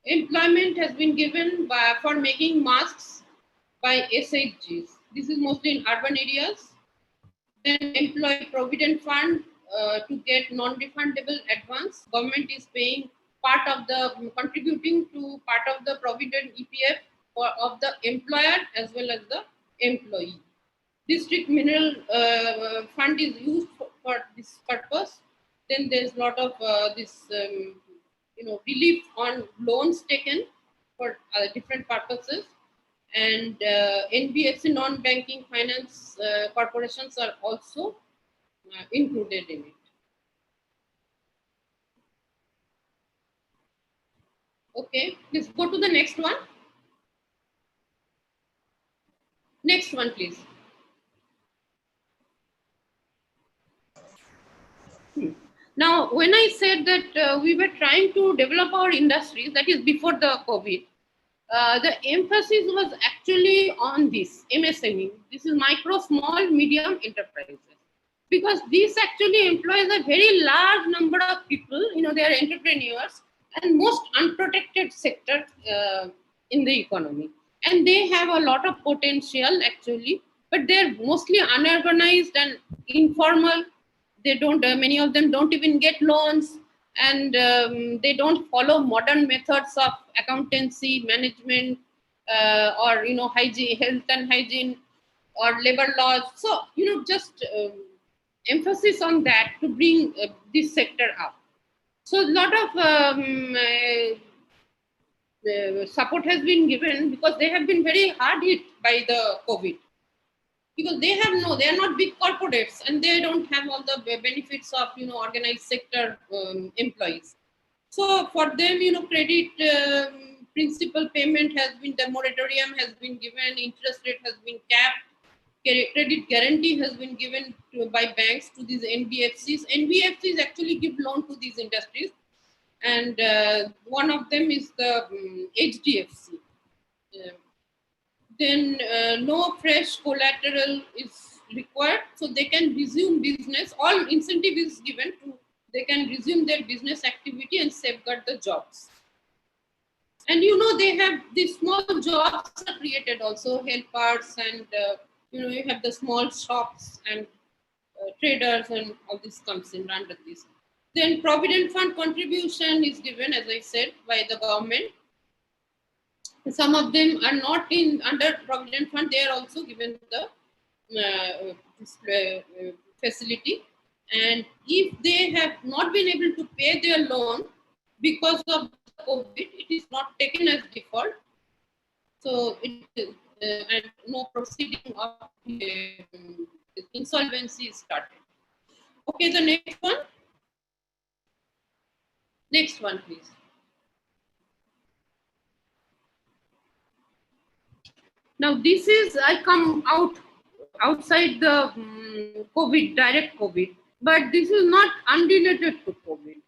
Employment has been given for making masks by SHGs. This is mostly in urban areas. Then employee provident fund to get non-refundable advance. Government is paying part of the, contributing to part of the provident EPF of the employer as well as the employee. District mineral fund is used for this purpose. Then there's a lot of relief on loans taken for different purposes. And NBFC, non-banking finance corporations are also included in it. Okay, let's go to the next one. Next one, please. Now, when I said that we were trying to develop our industries, that is before the COVID, the emphasis was actually on this MSME. This is micro, small, medium enterprises, because this actually employs a very large number of people. They are entrepreneurs and most unprotected sector in the economy, and they have a lot of potential actually, but they're mostly unorganized and informal. They don't. Many of them don't even get loans, and they don't follow modern methods of accountancy, management, or hygiene, health and hygiene, or labor laws. So just emphasis on that to bring this sector up. So a lot of support has been given, because they have been very hard hit by the COVID. Because they are not big corporates, and they don't have all the benefits of organized sector employees. So for them, credit principal payment has been, the moratorium has been given, interest rate has been capped, credit guarantee has been given by banks to these NBFCs. NBFCs actually give loan to these industries, and one of them is the HDFC. Then no fresh collateral is required, so they can resume business. All incentive is given to, they can resume their business activity and safeguard the jobs. And they have these small jobs are created also, helpers, and you have the small shops and traders, and all this comes in under this. Then provident fund contribution is given, as I said, by the government. Some of them are not under provident fund. They are also given the facility. And if they have not been able to pay their loan because of COVID, it is not taken as default. So it is, and no proceeding of insolvency is started. Okay, the next one. Next one, please. Now this is, I come outside the COVID, direct COVID, but this is not unrelated to COVID,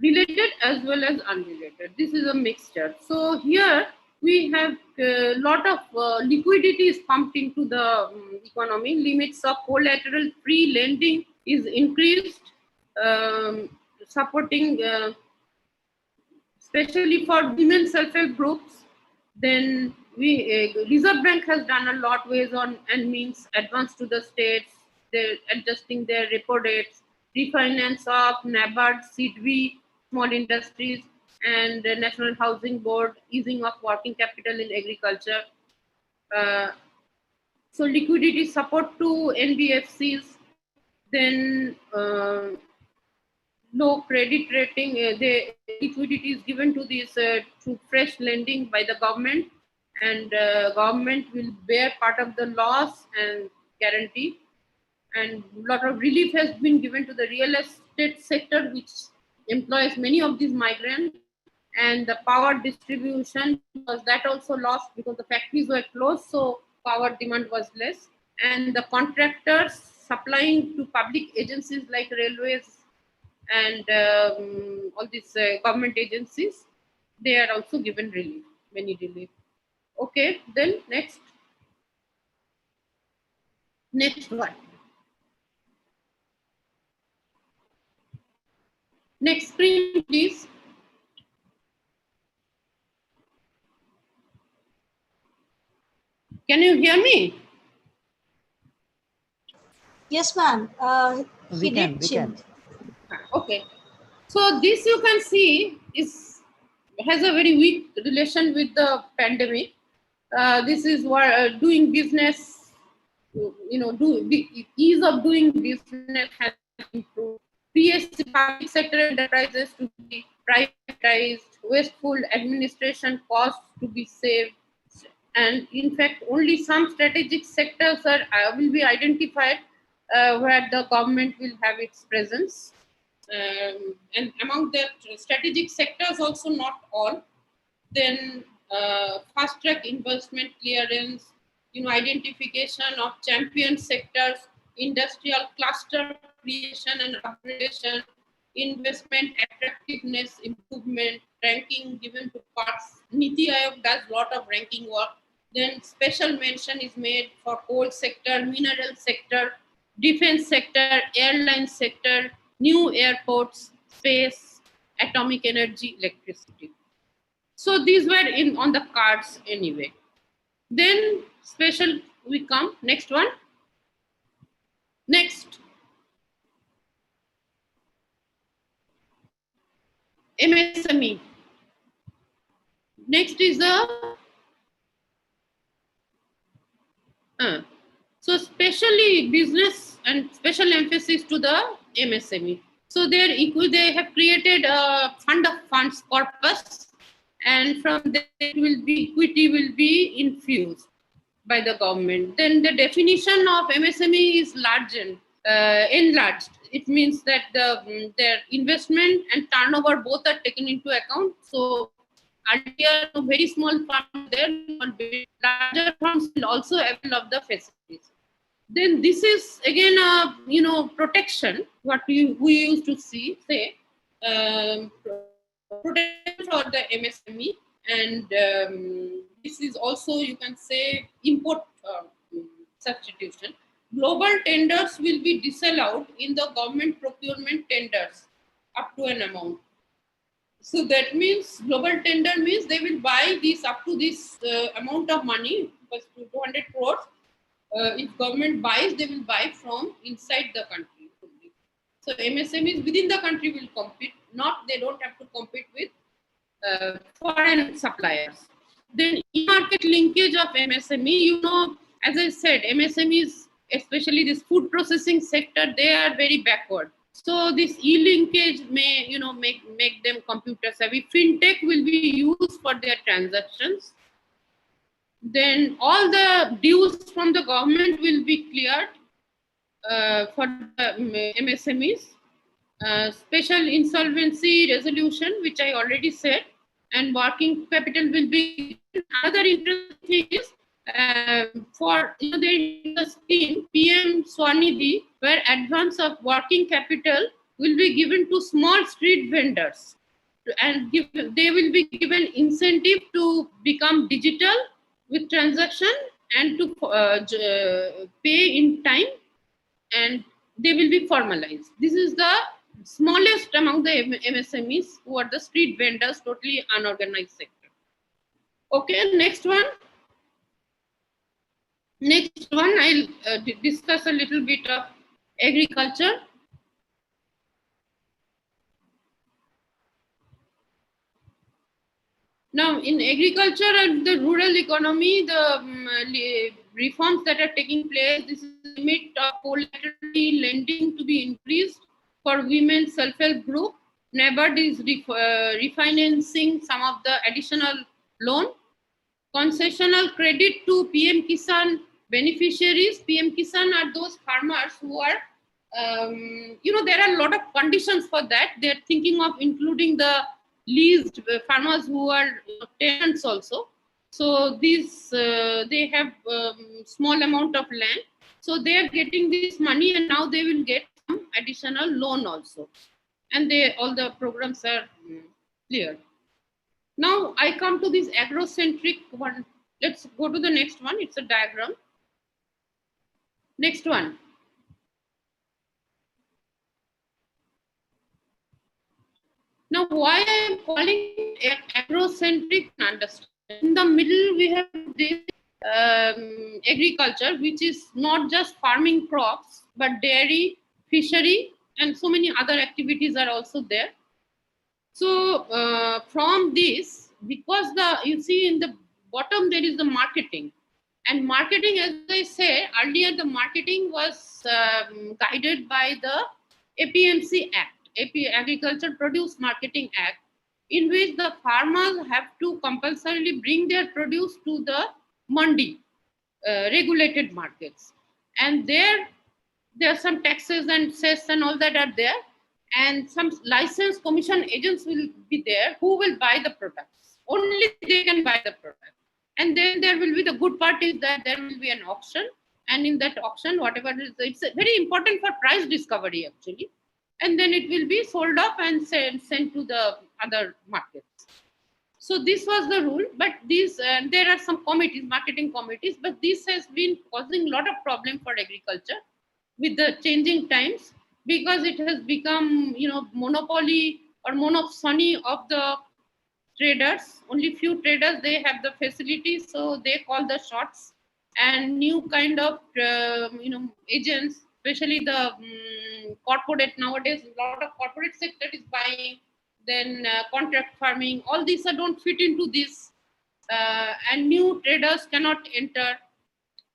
related as well as unrelated. This is a mixture. So here we have a lot of liquidity is pumped into the economy. Limits of collateral free lending is increased, supporting especially for women self-help groups. Then Reserve Bank has done a lot ways on and means advance to the states. They're adjusting their repo rates, refinance of NABARD, SIDBI, small industries, and the National Housing Board, easing of working capital in agriculture. So liquidity support to NBFCs. Then low credit rating, the liquidity is given to this to fresh lending by the government, and government will bear part of the loss and guarantee. And a lot of relief has been given to the real estate sector, which employs many of these migrants, and the power distribution, because that also lost because the factories were closed, so power demand was less. And the contractors supplying to public agencies like railways and all these government agencies, they are also given relief, many relief. Okay, then next one. Next screen, please. Can you hear me? Yes, ma'am. We can. Okay. So this you can see has a very weak relation with the pandemic. This is what doing business, ease of doing business has improved. PSC, public sector enterprises to be privatized, wasteful administration costs to be saved, and in fact, only some strategic sectors will be identified where the government will have its presence. And among the strategic sectors, also not all. Then fast track investment clearance, identification of champion sectors, industrial cluster creation and upgradation, investment attractiveness improvement, ranking given to parts. Niti Aayog does lot of ranking work. Then special mention is made for coal sector, mineral sector, defense sector, airline sector, new airports, space, atomic energy, electricity. So these were on the cards anyway. Then special we come, next one. Next. MSME. Next is the so specially business and special emphasis to the MSME. So they have created a fund of funds corpus, and from there equity will be infused by the government. Then the definition of MSME is enlarged. It means that their investment and turnover both are taken into account. So earlier, very small farms there, larger farms will also avail of the facilities. Then this is again a protection. What we used to say protection for the MSME, and this is also, you can say, import substitution. Global tenders will be disallowed in the government procurement tenders up to an amount. So that means global tender means they will buy this up to this amount of money, because 200 crores. If government buys, they will buy from inside the country. So MSMEs within the country will compete. They don't have to compete with foreign suppliers. Then e-market linkage of MSME, as I said, MSMEs, especially this food processing sector, they are very backward. So this e-linkage may, make them computer savvy. Fintech will be used for their transactions. Then all the dues from the government will be cleared for the MSMEs. Special insolvency resolution, which I already said, and working capital will be. Another interesting thing is for the scheme PM Swanidhi, where advance of working capital will be given to small street vendors, and they will be given incentive to become digital with transaction and to pay in time, and they will be formalized. This is the smallest among the MSMEs, who are the street vendors, totally unorganized sector. Okay, next one. I'll discuss a little bit of agriculture. Now, in agriculture and the rural economy, the reforms that are taking place, this is the limit of collateral lending to be increased for women self-help group. NABARD is refinancing some of the additional loan. Concessional credit to PM Kisan beneficiaries. PM Kisan are those farmers who are, there are a lot of conditions for that. They're thinking of including the leased farmers who are tenants also. So these, they have small amount of land. So they are getting this money, and now they will get some additional loan also. And all the programs are clear. Now I come to this agrocentric one. Let's go to the next one. It's a diagram. Next one. Now, why I am calling it agrocentric understanding? In the middle, we have this agriculture, which is not just farming crops, but dairy, fishery, and so many other activities are also there. So, from this, because you see in the bottom, there is the marketing. And marketing, as I said earlier, the marketing was guided by the APMC Act. Agriculture Produce Marketing Act, in which the farmers have to compulsorily bring their produce to the mandi, regulated markets. And there are some taxes and cess and all that are there. And some licensed commission agents will be there who will buy the products. Only they can buy the product. And then there will be the good part is that there will be an auction. And in that auction, whatever is, it's very important for price discovery actually. And then it will be sold off and sent to the other markets. So this was the rule, but these there are some committees, marketing committees, but this has been causing a lot of problem for agriculture with the changing times, because it has become, monopoly or monopsony of the traders. Only few traders, they have the facilities, so they call the shots. And new kind of agents, especially the corporate nowadays, a lot of corporate sector is buying, then contract farming, all these don't fit into this, and new traders cannot enter.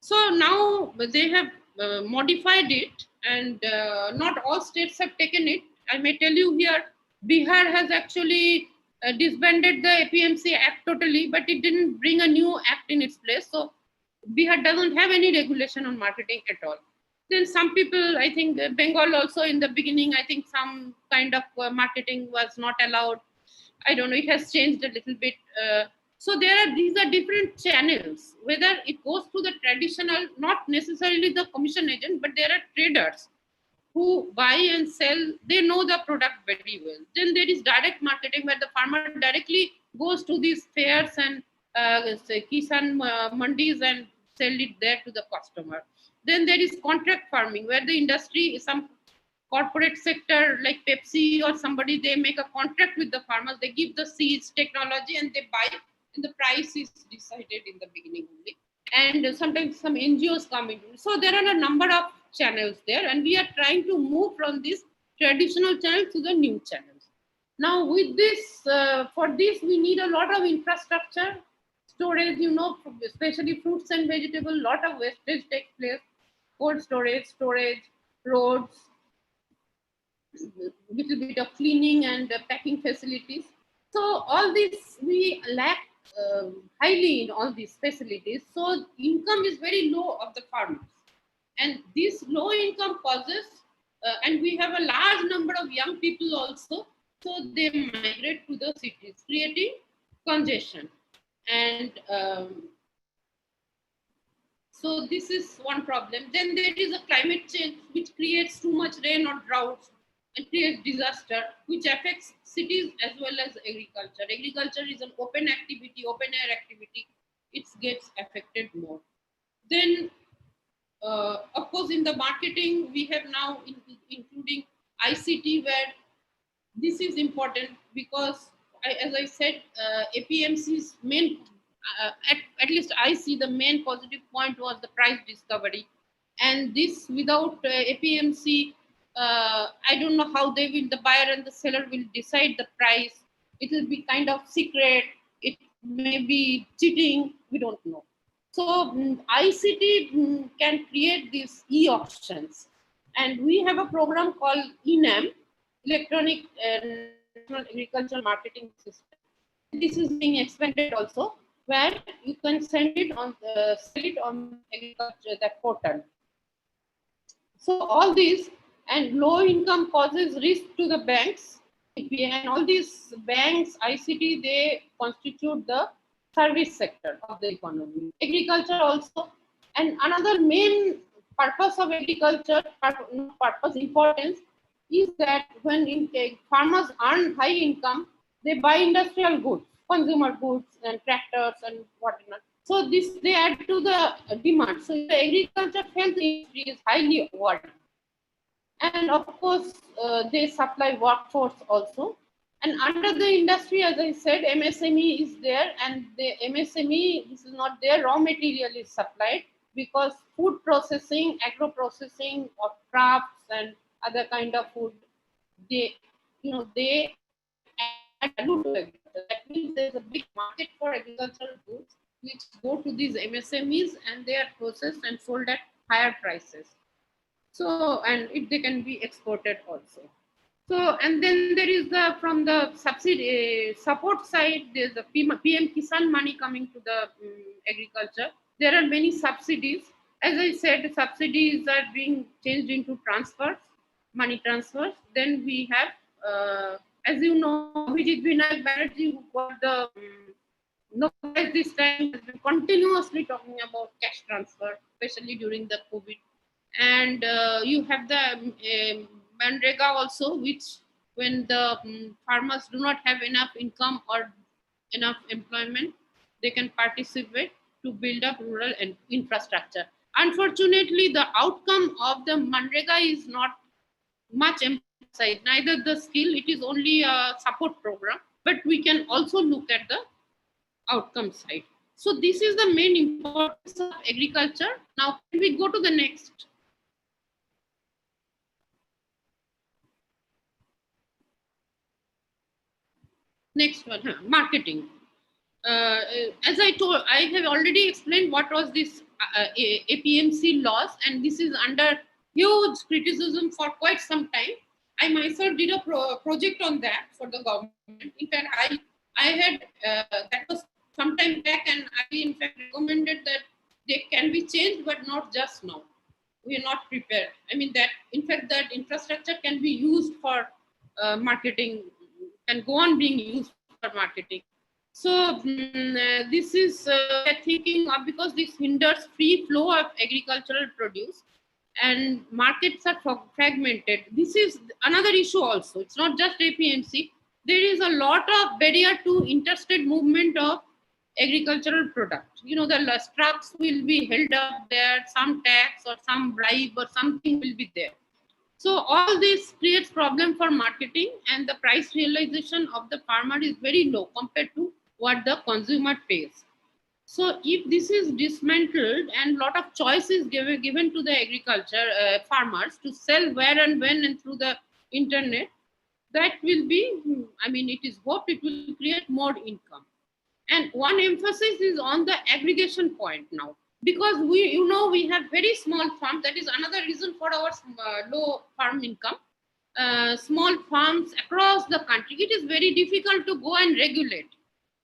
So now they have modified it, and not all states have taken it. I may tell you here, Bihar has actually disbanded the APMC Act totally, but it didn't bring a new act in its place. So Bihar doesn't have any regulation on marketing at all. Then some people, I think Bengal also in the beginning, I think some kind of marketing was not allowed. I don't know, it has changed a little bit. So these are different channels, whether it goes to the traditional, not necessarily the commission agent, but there are traders who buy and sell, they know the product very well. Then there is direct marketing, where the farmer directly goes to these fairs and say Kisan mandis and sell it there to the customer. Then there is contract farming, where the industry, some corporate sector like Pepsi or somebody, they make a contract with the farmers, they give the seeds, technology, and they buy, and the price is decided in the beginning only. And sometimes some NGOs come in. So there are a number of channels there, and we are trying to move from this traditional channel to the new channels. Now with this, for this we need a lot of infrastructure, storage, especially fruits and vegetables, lot of wastage takes place, cold storage, roads, little bit of cleaning and packing facilities. So all this we lack highly in all these facilities. So income is very low of the farmers. And this low income causes, and we have a large number of young people also, so they migrate to the cities, creating congestion. And so this is one problem. Then there is a climate change which creates too much rain or droughts and creates disaster, which affects cities as well as agriculture. Agriculture is an open activity, open air activity. It gets affected more. Then, of course, in the marketing, we have now including ICT, where this is important because, as I said, APMC's main, at least I see the main positive point was the price discovery. And this without APMC, I don't know how the buyer and the seller will decide the price. It will be kind of secret. It may be cheating. We don't know. So ICT can create these e-auctions. And we have a program called ENAM, Electronic National Agricultural Marketing System. This is being expanded also, where you can sell it on agriculture, that portal. So all these, and low income causes risk to the banks, and all these banks, ICT, they constitute the service sector of the economy. Agriculture also, and another main purpose of agriculture, importance, is that when farmers earn high income, they buy industrial goods consumer goods and tractors and whatnot. So this they add to the demand. So the agriculture health industry is highly awarded. And of course, they supply workforce also. And under the industry, as I said, MSME is there, and the MSME, this is not there, raw material is supplied, because food processing, agro processing of crafts and other kind of food, they add value to agriculture. That means there's a big market for agricultural goods which go to these MSMEs, and they are processed and sold at higher prices. So, and they can be exported also. So, and then there is from the subsidy support side, there's the PM Kisan money coming to the agriculture. There are many subsidies. As I said, subsidies are being changed into transfers, money transfers. Then we have, as you know, Vijit Vinayak Banerjee, who got the Nobel this time, has been continuously talking about cash transfer, especially during the COVID. And you have the Manrega also, which when the farmers do not have enough income or enough employment, they can participate to build up rural infrastructure. Unfortunately, the outcome of the Manrega is not much emphasized, neither the skill, it is only a support program, but we can also look at the outcome side. So this is the main importance of agriculture. Now, can we go to the next? Next one, marketing. As I have already explained what was this APMC loss, and this is under huge criticism for quite some time. I myself did a project on that for the government. In fact, I had that was some time back, and I in fact recommended that they can be changed, but not just now. We are not prepared. I mean that in fact that infrastructure can be used for marketing, can go on being used for marketing. So this is thinking of, because this hinders free flow of agricultural produce, and markets are fragmented. This is another issue also. It's not just APMC. There is a lot of barrier to interstate movement of agricultural product. You know, the trucks will be held up there, some tax or some bribe or something will be there. So all this creates problem for marketing, and the price realization of the farmer is very low compared to what the consumer pays. So if this is dismantled and lot of choice is given to the agriculture farmers to sell where and when and through the internet, that will be, I mean, it is hoped it will create more income. And one emphasis is on the aggregation point now, because we have very small farms. That is another reason for our low farm income. Small farms across the country, it is very difficult to go and regulate.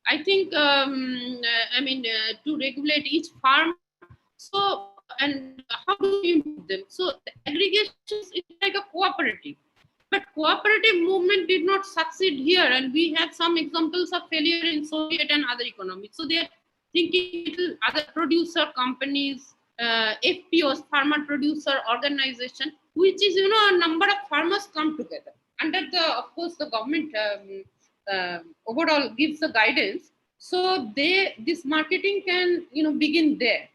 I think, to regulate each farm. So, and how do you improve them? So, the aggregation is like a cooperative. But cooperative movement did not succeed here, and we have some examples of failure in Soviet and other economies. So, they are thinking other producer companies, FPOs, farmer producer organization, which is, a number of farmers come together. Under of course, the government overall gives the guidance. So this marketing can, begin there.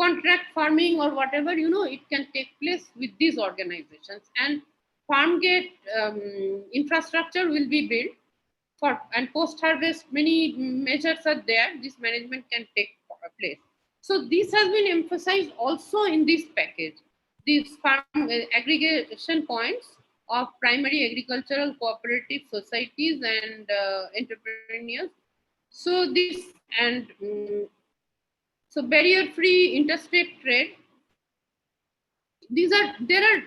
Contract farming or whatever, it can take place with these organizations, and farm gate infrastructure will be built and post-harvest, many measures are there. This management can take place. So this has been emphasized also in this package. These farm aggregation points of primary agricultural cooperative societies and entrepreneurs. So this and so barrier-free interstate trade. There are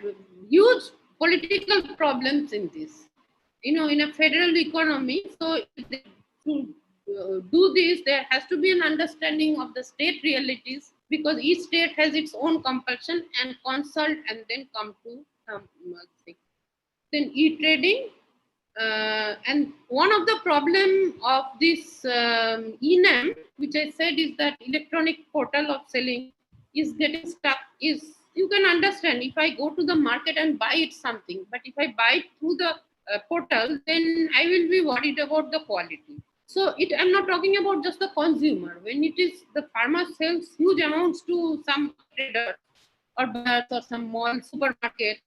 huge political problems in this. In a federal economy, so to do this, there has to be an understanding of the state realities, because each state has its own compulsion, and consult and then come to something. Then e-trading, and one of the problem of this ENAM, which I said is that electronic portal of selling is getting stuck. Is you can understand, if I go to the market and buy it something, but if I buy it through the portal, then I will be worried about the quality. So I'm not talking about just the consumer. When it is the farmer sells huge amounts to some trader or buyers or some mall supermarket,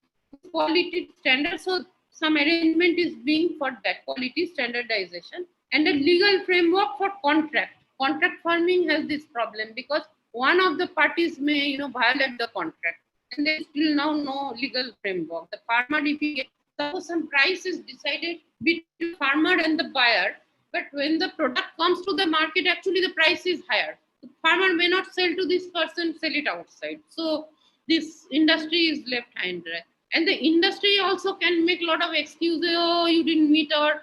quality standards, so some arrangement is being for that quality standardization and a legal framework for contract. Contract farming has this problem because one of the parties may violate the contract and there is still now no legal framework. The farmer, if he gets, suppose some price is decided between farmer and the buyer, but when the product comes to the market, actually the price is higher. The farmer may not sell to this person, sell it outside. So this industry is left high and dry. And the industry also can make a lot of excuses. Oh, you didn't meet our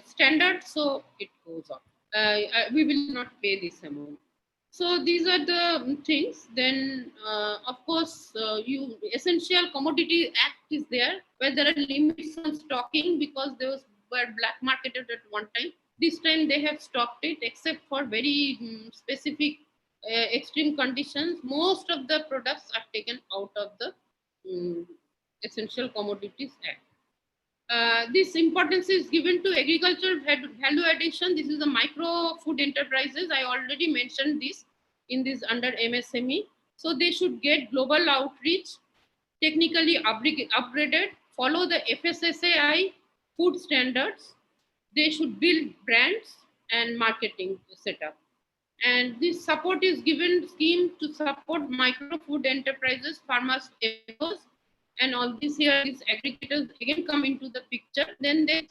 standard, so it goes on. We will not pay this amount. So these are the things. Then, of course, Essential Commodity Act is there, where there are limits on stocking because those were black marketed at one time. This time they have stopped it, except for very specific extreme conditions. Most of the products are taken out of the Essential Commodities Act. This importance is given to agricultural value addition. This is the micro food enterprises. I already mentioned this in this under MSME. So they should get global outreach, technically upgraded, follow the FSSAI food standards. They should build brands and marketing setup. And this support is given scheme to support micro food enterprises, farmers, efforts, and all these here, these aggregators again come into the picture. Then they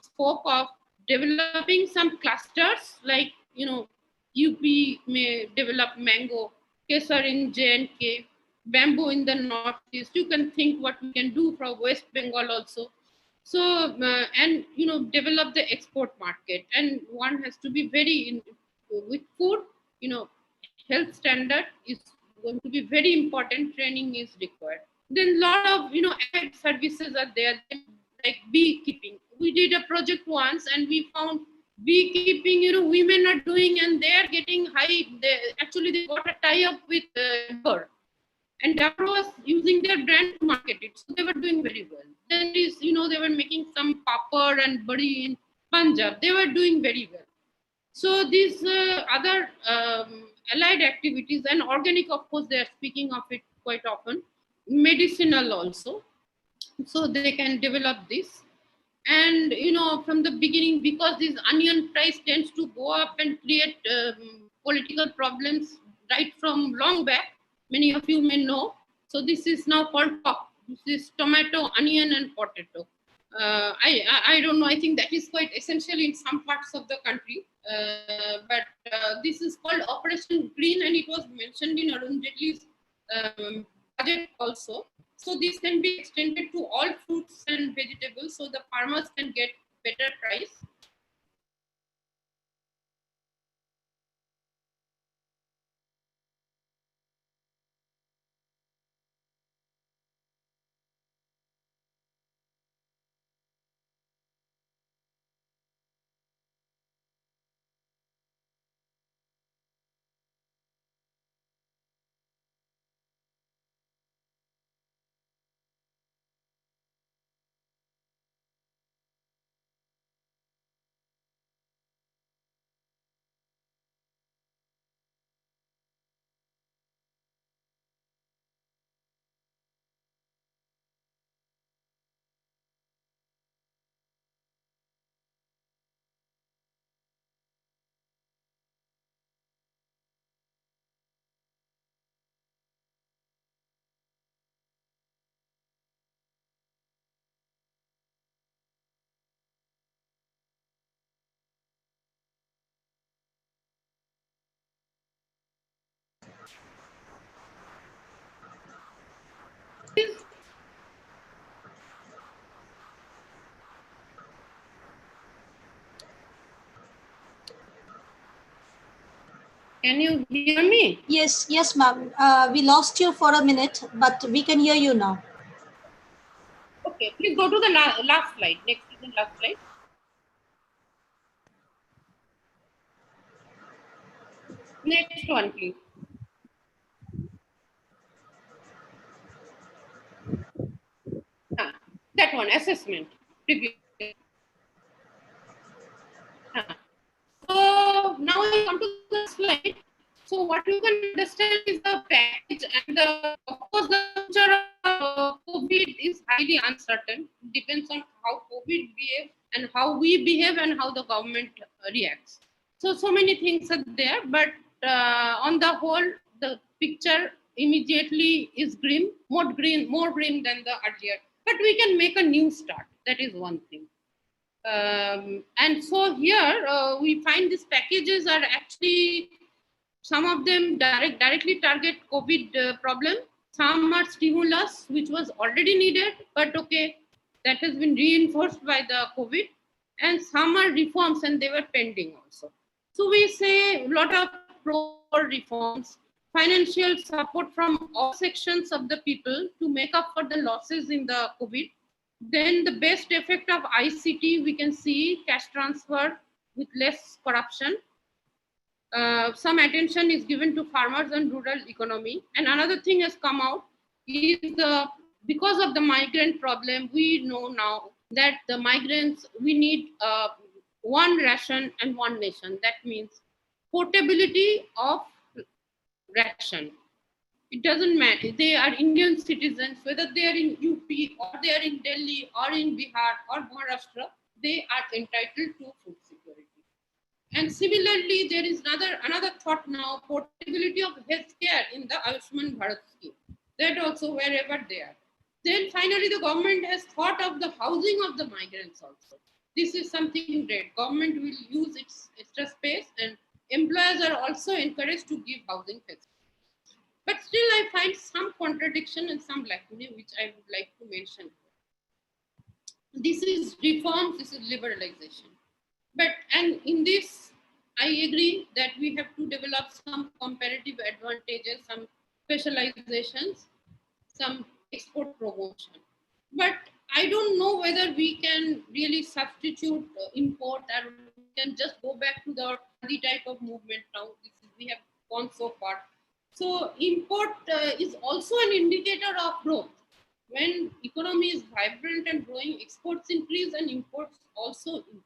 spoke of developing some clusters, like UP may develop mango, kesar in J&K, bamboo in the northeast. You can think what we can do from West Bengal also. So and develop the export market. And one has to be very with food. Health standard is going to be very important. Training is required. Then a lot of added services are there, like beekeeping. We did a project once and we found beekeeping women are doing, and they are getting high. They got a tie-up with Dabur, and Dabur was using their brand to market it, so they were doing very well. Then they were making some papad and bari in Punjab. They were doing very well. So these other allied activities, and organic, of course, they are speaking of it quite often. Medicinal also, so they can develop this. And from the beginning, because this onion price tends to go up and create political problems right from long back, many of you may know. So this is now called TOP. This is tomato, onion, and potato. I don't know, I think that is quite essential in some parts of the country, but this is called Operation Green, and it was mentioned in Arun Jaitley's budget also. So this can be extended to all fruits and vegetables, so the farmers can get better price. Can you hear me? Yes, ma'am. We lost you for a minute, but we can hear you now. Okay, please go to the last slide. Next to the last slide. Next one, please. That one, assessment. Previous. So now I come to the slide. So what you can understand is the package, and of course the future of COVID is highly uncertain. It depends on how COVID behaves and how we behave and how the government reacts. So many things are there, but on the whole, the picture immediately is grim, more grim than the earlier. But we can make a new start. That is one thing. And so here we find these packages are actually, some of them directly target COVID problem. Some are stimulus, which was already needed, but okay, that has been reinforced by the COVID. And some are reforms, and they were pending also. So we say a lot of pro reforms, financial support from all sections of the people to make up for the losses in the COVID. Then the best effect of ICT, we can see cash transfer with less corruption. Some attention is given to farmers and rural economy. And another thing has come out is because of the migrant problem, we know now that the migrants, we need one ration and one nation. That means portability of ration. It doesn't matter. They are Indian citizens, whether they are in UP or they are in Delhi or in Bihar or Maharashtra, they are entitled to food security. And similarly, there is another thought now, portability of healthcare in the Ayushman Bharat scheme. That also wherever they are. Then finally, the government has thought of the housing of the migrants also. This is something great. Government will use its extra space, and employers are also encouraged to give housing facilities. But still, I find some contradiction and some lacunae, which I would like to mention. This is reforms, this is liberalization. And in this, I agree that we have to develop some comparative advantages, some specializations, some export promotion. But I don't know whether we can really substitute import, or we can just go back to the type of movement now. We have gone so far. So import is also an indicator of growth. When economy is vibrant and growing, exports increase and imports also increase.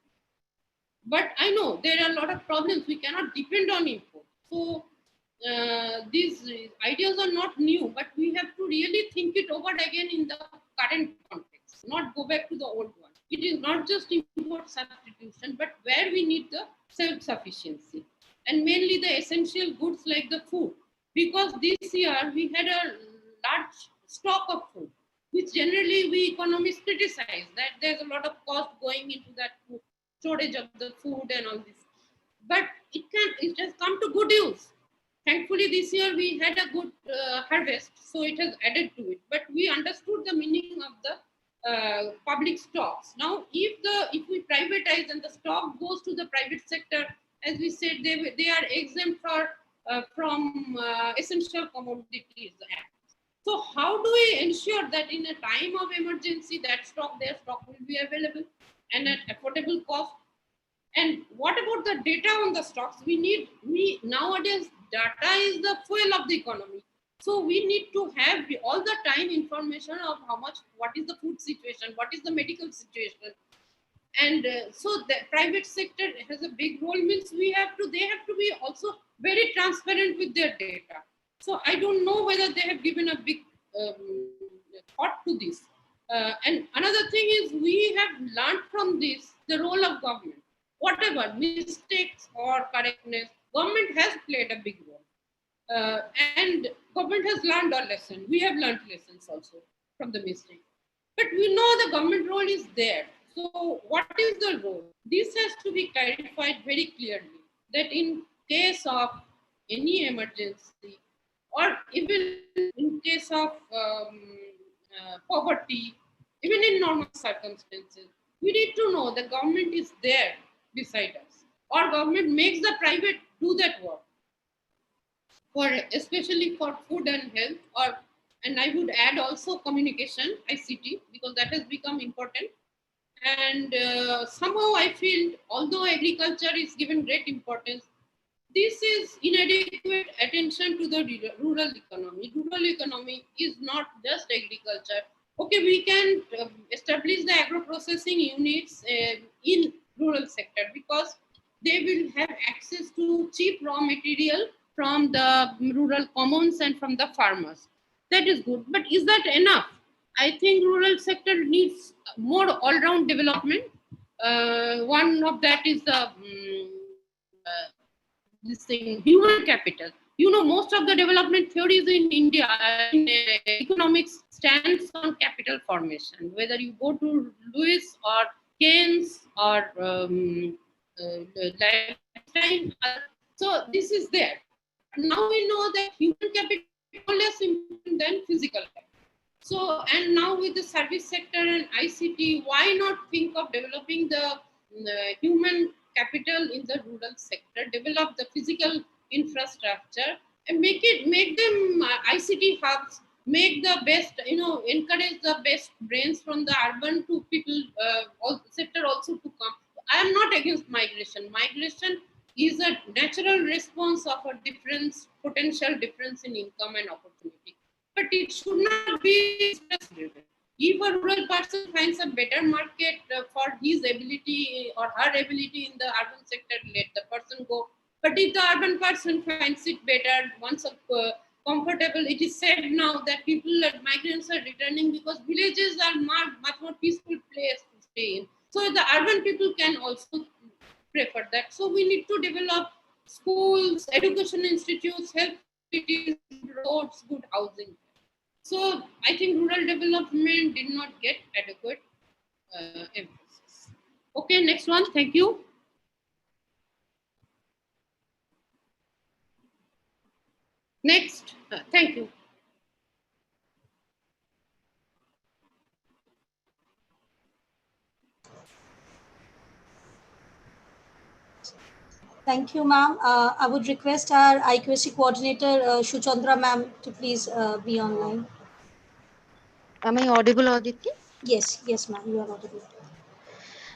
But I know there are a lot of problems. We cannot depend on import. So these ideas are not new, but we have to really think it over again in the current context, not go back to the old one. It is not just import substitution, but where we need the self-sufficiency, and mainly the essential goods like the food. Because this year we had a large stock of food, which generally we economists criticize that there's a lot of cost going into that food, storage of the food and all this. But it has come to good use. Thankfully, this year we had a good harvest, so it has added to it. But we understood the meaning of the public stocks. Now, if we privatize and the stock goes to the private sector, as we said, they are exempt from essential commodities act. So how do we ensure that in a time of emergency, their stock will be available and at affordable cost? And what about the data on the stocks? Nowadays, data is the fuel of the economy. So we need to have all the time information of what is the food situation, what is the medical situation. And so the private sector has a big role, means they have to be also very transparent with their data. So I don't know whether they have given a big thought to this. And another thing is, we have learned from this the role of government. Whatever mistakes or correctness, government has played a big role. And government has learned a lesson. We have learned lessons also from the mistake. But we know the government role is there. So what is the role? This has to be clarified very clearly, that in case of any emergency, or even in case of poverty, even in normal circumstances, we need to know the government is there beside us, or government makes the private do that work, especially for food and health, and I would add also communication, ICT, because that has become important. And somehow I feel, although agriculture is given great importance, this is inadequate attention to the rural economy. Rural economy is not just agriculture. Okay, we can establish the agro-processing units in rural sector, because they will have access to cheap raw material from the rural commons and from the farmers. That is good, but is that enough? I think rural sector needs more all-round development. One of that is the this thing, human capital. You know, most of the development theories in India, in economics, stands on capital formation. Whether you go to Lewis or Keynes or Liechtenstein, so this is there. Now we know that human capital is less important than physical capital. So, and now with the service sector and ICT, why not think of developing the human capital in the rural sector, develop the physical infrastructure and make them ICT hubs, make the best, encourage the best brains from the urban to people, sector also to come. I am not against migration. Migration is a natural response of a difference, potential difference in income and opportunity. But it should not be stress driven. If a rural person finds a better market for his ability or her ability in the urban sector, let the person go. But if the urban person finds it better, once comfortable, it is said now that migrants are returning because villages are much more peaceful place to stay in. So the urban people can also prefer that. So we need to develop schools, education institutes, health facilities, roads, good housing. So I think rural development did not get adequate emphasis. Okay, next one. Thank you. Next. Thank you. Thank you, ma'am. I would request our IQAC coordinator, Suchandra ma'am, to please be online. Am I audible, Aditi? Yes, ma'am, you are audible.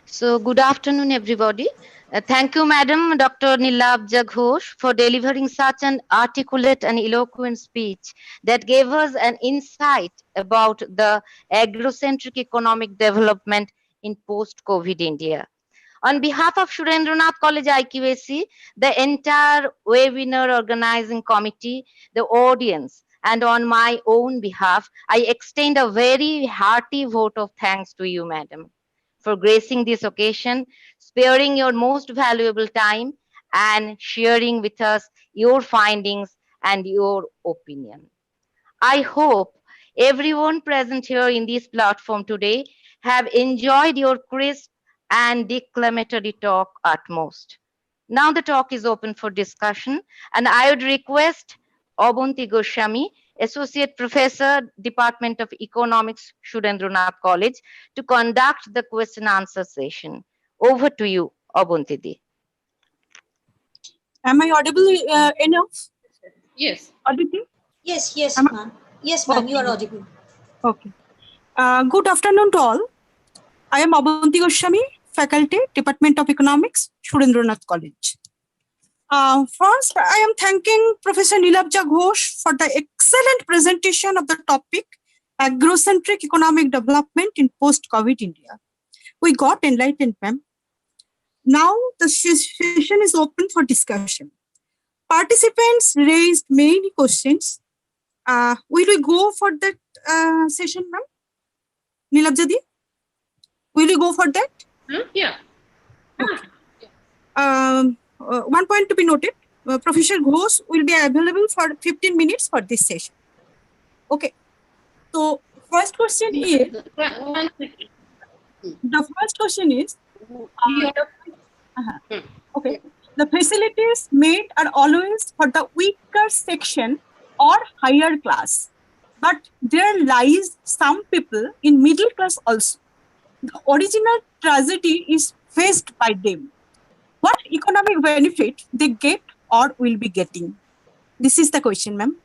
So, good afternoon, everybody. Thank you, Madam Dr. Nilabja Ghosh, for delivering such an articulate and eloquent speech that gave us an insight about the agrocentric economic development in post-COVID India. On behalf of Surendranath College IQAC, the entire webinar organizing committee, the audience, and on my own behalf, I extend a very hearty vote of thanks to you, Madam, for gracing this occasion, sparing your most valuable time, and sharing with us your findings and your opinion. I hope everyone present here in this platform today have enjoyed your crisp and declamatory talk utmost. Now the talk is open for discussion, and I would request Abanti Goswami, Associate Professor, Department of Economics, Surendranath College, to conduct the question answer session. Over to you, Abanti Di. Am I audible enough? Yes. Aditi? Yes, ma'am. Yes, ma'am, you are audible. Okay. Good afternoon to all. I am Abanti Goswami, Faculty, Department of Economics, Surendranath College. First, I am thanking Professor Nilabja Ghosh for the excellent presentation of the topic, Agrocentric Economic Development in Post-COVID India. We got enlightened, ma'am. Now the session is open for discussion. Participants raised many questions. Will we go for that session, ma'am? Nilabja Di? Will you go for that? Yeah. Okay. One point to be noted, Professor Ghosh will be available for 15 minutes for this session. Okay. So, first question is, the first question is, okay, the facilities made are always for the weaker section or higher class, but there lies some people in middle class also. The original tragedy is faced by them. What economic benefit they get or will be getting? This is the question, ma'am.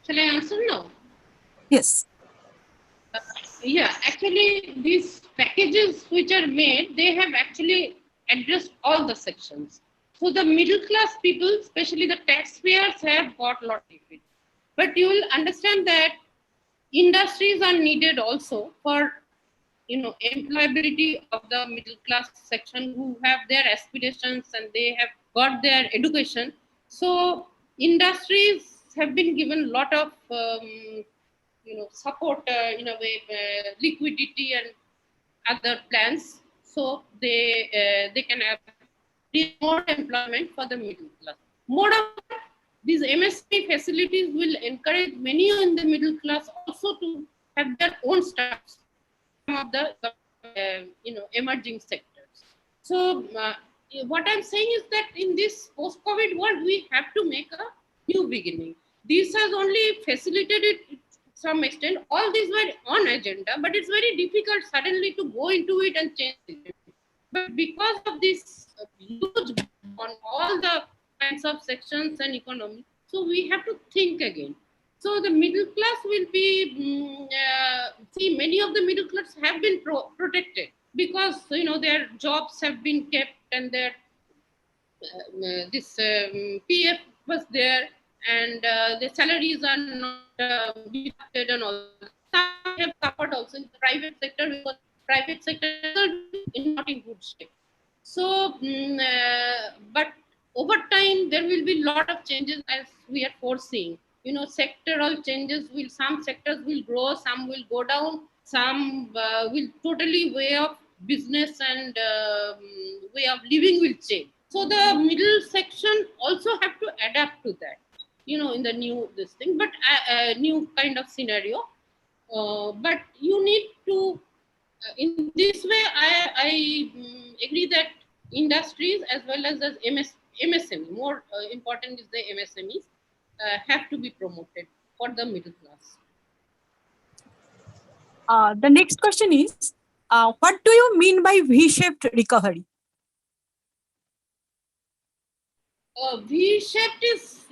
Shall I answer now? Yes. Yeah, actually, these packages which are made, they have actually addressed all the sections. So the middle class people, especially the taxpayers, have got a lot of it. But you will understand that industries are needed also for employability of the middle class section who have their aspirations and they have got their education. So industries have been given a lot of support in a way, liquidity and other plans, so they can have more employment for the middle class. Moreover, these Msme facilities will encourage many in the middle class also to have their own startups, some of the emerging sectors. So what I'm saying is that in this post-COVID world, we have to make a new beginning. This has only facilitated it to some extent. All these were on agenda, but it's very difficult suddenly to go into it and change it. But because of this huge on all the kinds of sections and economy, so we have to think again. So the middle class will be, see, many of the middle class have been protected because their jobs have been kept and their this PF was there and the salaries are not deducted and all. Some have suffered also in the private sector because private sector is not in good shape. So, but over time there will be a lot of changes as we are foreseeing. Sectoral changes will, some sectors will grow, some will go down, some will totally way of business and way of living will change. So the middle section also have to adapt to that, in the new this thing, but new kind of scenario. But you need to, in this way, I agree that industries as well as MSME, more important is the MSMEs, have to be promoted for the middle class. The next question is, what do you mean by V-shaped recovery? V-shaped is,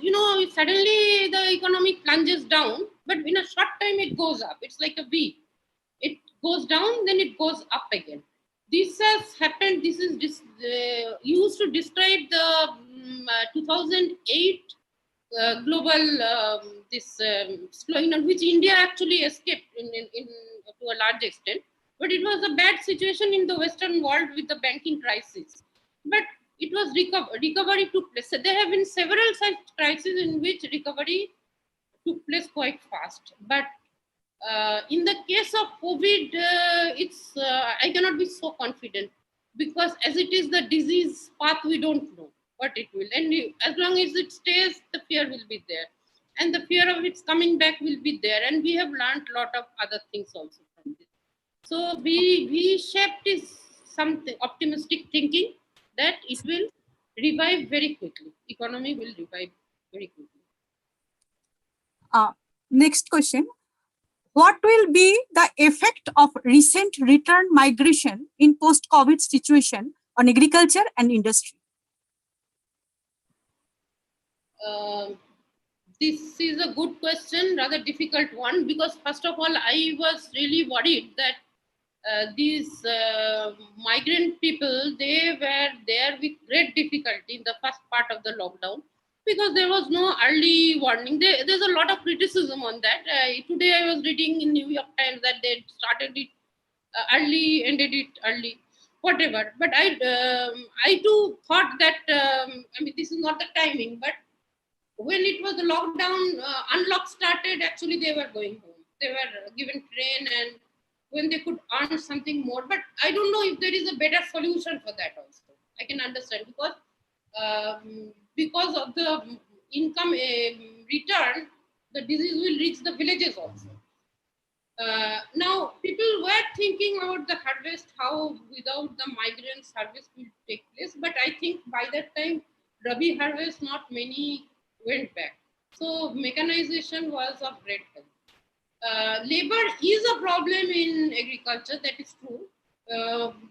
suddenly the economy plunges down, but in a short time it goes up. It's like a V. It goes down, then it goes up again. This has happened. This is used to describe the 2008 global slowing down, which India actually escaped in to a large extent. But it was a bad situation in the Western world with the banking crisis. But it was recovery took place. So there have been several such crises in which recovery took place quite fast. But in the case of COVID, I cannot be so confident because as it is the disease path, we don't know what it will. And as long as it stays, the fear will be there. And the fear of its coming back will be there. And we have learned a lot of other things also from this. So V-shaped is something optimistic thinking that it will revive very quickly. Economy will revive very quickly. Next question. What will be the effect of recent return migration in post-COVID situation on agriculture and industry? This is a good question, rather difficult one, because first of all, I was really worried that these migrant people, they were there with great difficulty in the first part of the lockdown because there was no early warning. There's a lot of criticism on that. Today I was reading in New York Times that they started it early, ended it early, whatever. But I too thought that, this is not the timing, but when it was the lockdown, unlock started, actually they were going home. They were given train and when they could earn something more. But I don't know if there is a better solution for that also. I can understand because of the income return, the disease will reach the villages also. Now, people were thinking about the harvest, how without the migrants harvest will take place. But I think by that time, Rabi harvest, not many went back. So mechanization was of great help. Labor is a problem in agriculture, that is true.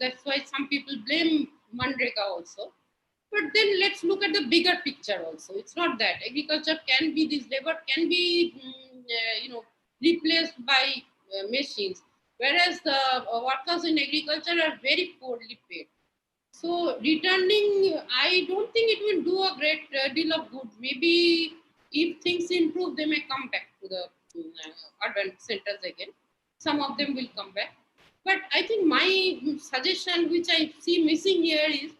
That's why some people blame Manrega also. But then let's look at the bigger picture also. It's not that. Agriculture can be, this labor can be, replaced by machines. Whereas the workers in agriculture are very poorly paid. So returning, I don't think it will do a great deal of good. Maybe if things improve, they may come back to the urban centers again. Some of them will come back. But I think my suggestion, which I see missing here, is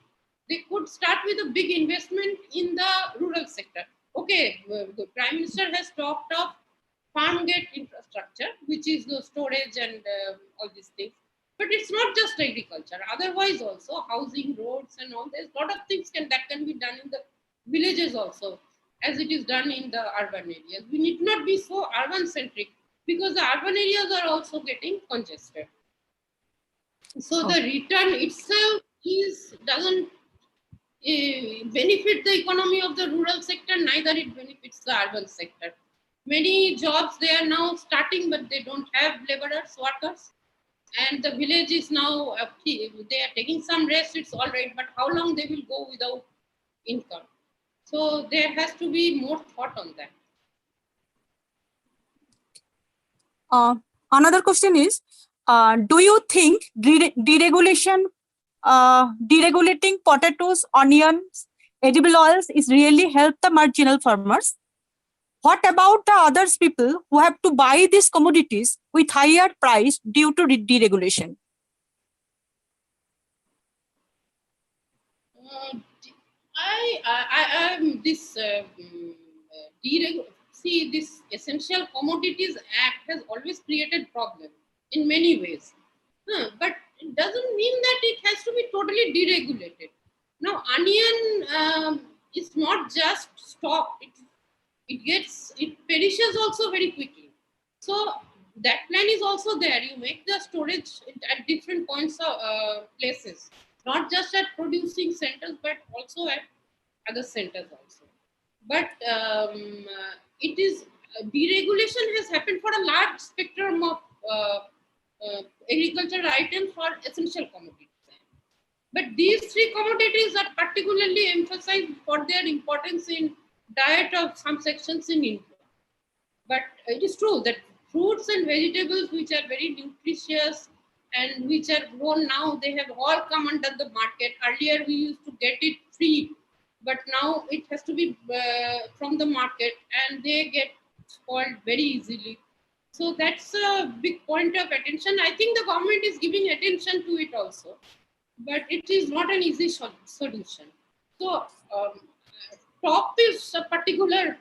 they could start with a big investment in the rural sector. Okay, the Prime Minister has talked of farm gate infrastructure, which is the storage and all these things. But it's not just agriculture. Otherwise, also housing, roads, and all. There's a lot of things that can be done in the villages also, as it is done in the urban areas. We need not be so urban centric, because the urban areas are also getting congested. So the return itself doesn't benefit the economy of the rural sector, neither it benefits the urban sector. Many jobs they are now starting, but they don't have laborers, workers. And the village is now, they are taking some rest, it's all right, but how long they will go without income? So there has to be more thought on that. Another question is, do you think deregulating potatoes, onions, edible oils is really help the marginal farmers? What about the others people who have to buy these commodities with higher price due to deregulation? See, this Essential Commodities Act has always created problem in many ways. But it doesn't mean that it has to be totally deregulated. Now, onion is not just stock; it perishes also very quickly. So that plan is also there. You make the storage at different points of places, not just at producing centers, but also at other centers also. But it is deregulation has happened for a large spectrum of agricultural items for essential commodities. But these three commodities are particularly emphasized for their importance in diet of some sections in India. But it is true that fruits and vegetables, which are very nutritious and which are grown now, they have all come under the market. Earlier, we used to get it free, but now it has to be from the market, and they get spoiled very easily. So that's a big point of attention. I think the government is giving attention to it also, but it is not an easy solution. So crop is a particular,